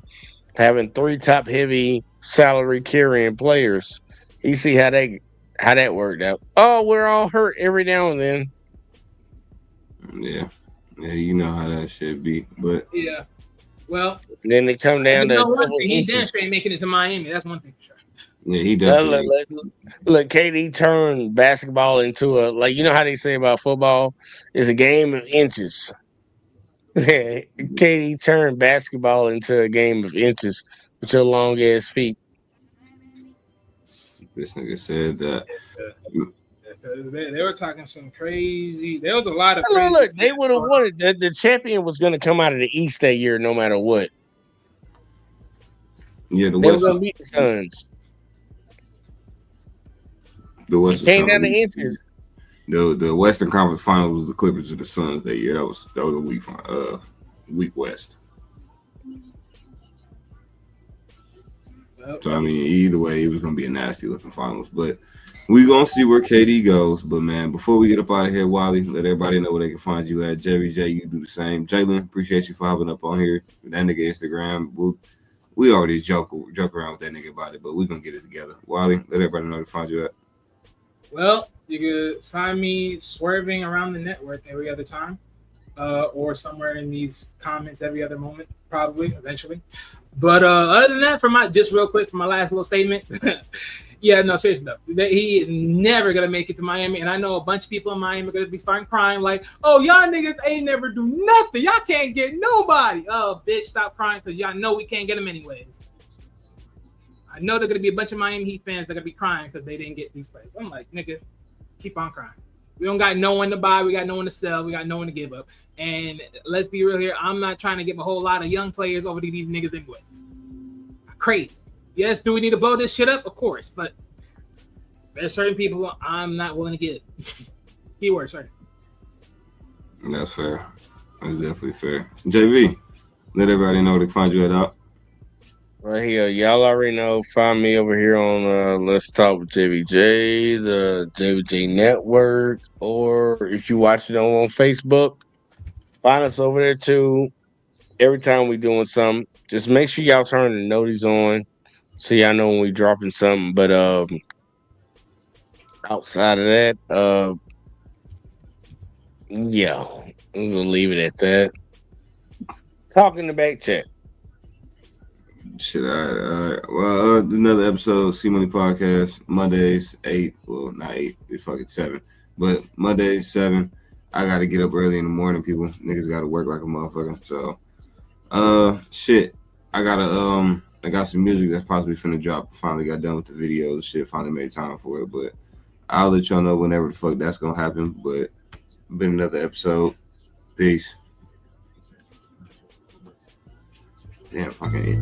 having 3 top heavy salary carrying players. He see how that worked out. Oh, we're all hurt every now and then. Yeah, you know how that shit be. But yeah, well, then they come down to he damn straight making it to Miami. That's one thing for sure. Yeah, he definitely. Look, KD turned basketball into a, like, you know how they say about football, it's a game of inches. KD turned basketball into a game of inches with your long ass feet. This nigga said that. They were talking some crazy. There was a lot of. Look, they would have won it. The champion was going to come out of the East that year, no matter what. Yeah, they were going to beat the Suns. The West came down to inches. The Western Conference Finals was the Clippers of the Suns that year. That was a weak West. So I mean, either way, it was gonna be a nasty looking finals. But we gonna see where KD goes. But man, before we get up out of here, Wally, let everybody know where they can find you at. Jerry J, you do the same. Jalen, appreciate you for hopping up on here. That nigga Instagram, we already joke around with that nigga about it, but we're gonna get it together. Wally, let everybody know where to find you at. Well, you can find me swerving around the network every other time, or somewhere in these comments every other moment, probably eventually. But other than that, just real quick for my last little statement, yeah, no, seriously though, he is never gonna make it to Miami, and I know a bunch of people in Miami are gonna be starting crying like, "Oh, y'all niggas ain't never do nothing. Y'all can't get nobody." Oh, bitch, stop crying because y'all know we can't get them anyways. I know they're gonna be a bunch of Miami Heat fans that are gonna be crying because they didn't get these players. I'm like, nigga, keep on crying. We don't got no one to buy. We got no one to sell. We got no one to give up. And let's be real here. I'm not trying to give a whole lot of young players over to these niggas anyways. Crazy. Yes, do we need to blow this shit up? Of course. But there's certain people I'm not willing to get. Keyword, sorry. That's fair. That's definitely fair. JV, let everybody know where to find you at out. Right here. Y'all already know. Find me over here on Let's Talk with JVJ, the JVJ Network, or if you watch it on Facebook, find us over there too. Every time we doing something, just make sure y'all turn the notice on so y'all know when we dropping something. But outside of that, yeah, I'm gonna leave it at that. Talk in the back chat. Shit, all right. Well, another episode, C Money Podcast, Mondays, 8. Well, not 8. It's fucking 7. But Mondays, 7. I got to get up early in the morning, people. Niggas got to work like a motherfucker. So, shit. I got some music that's possibly finna drop. Finally got done with the videos. Shit, finally made time for it. But I'll let y'all know whenever the fuck that's going to happen. But been another episode. Peace. Damn, fucking it.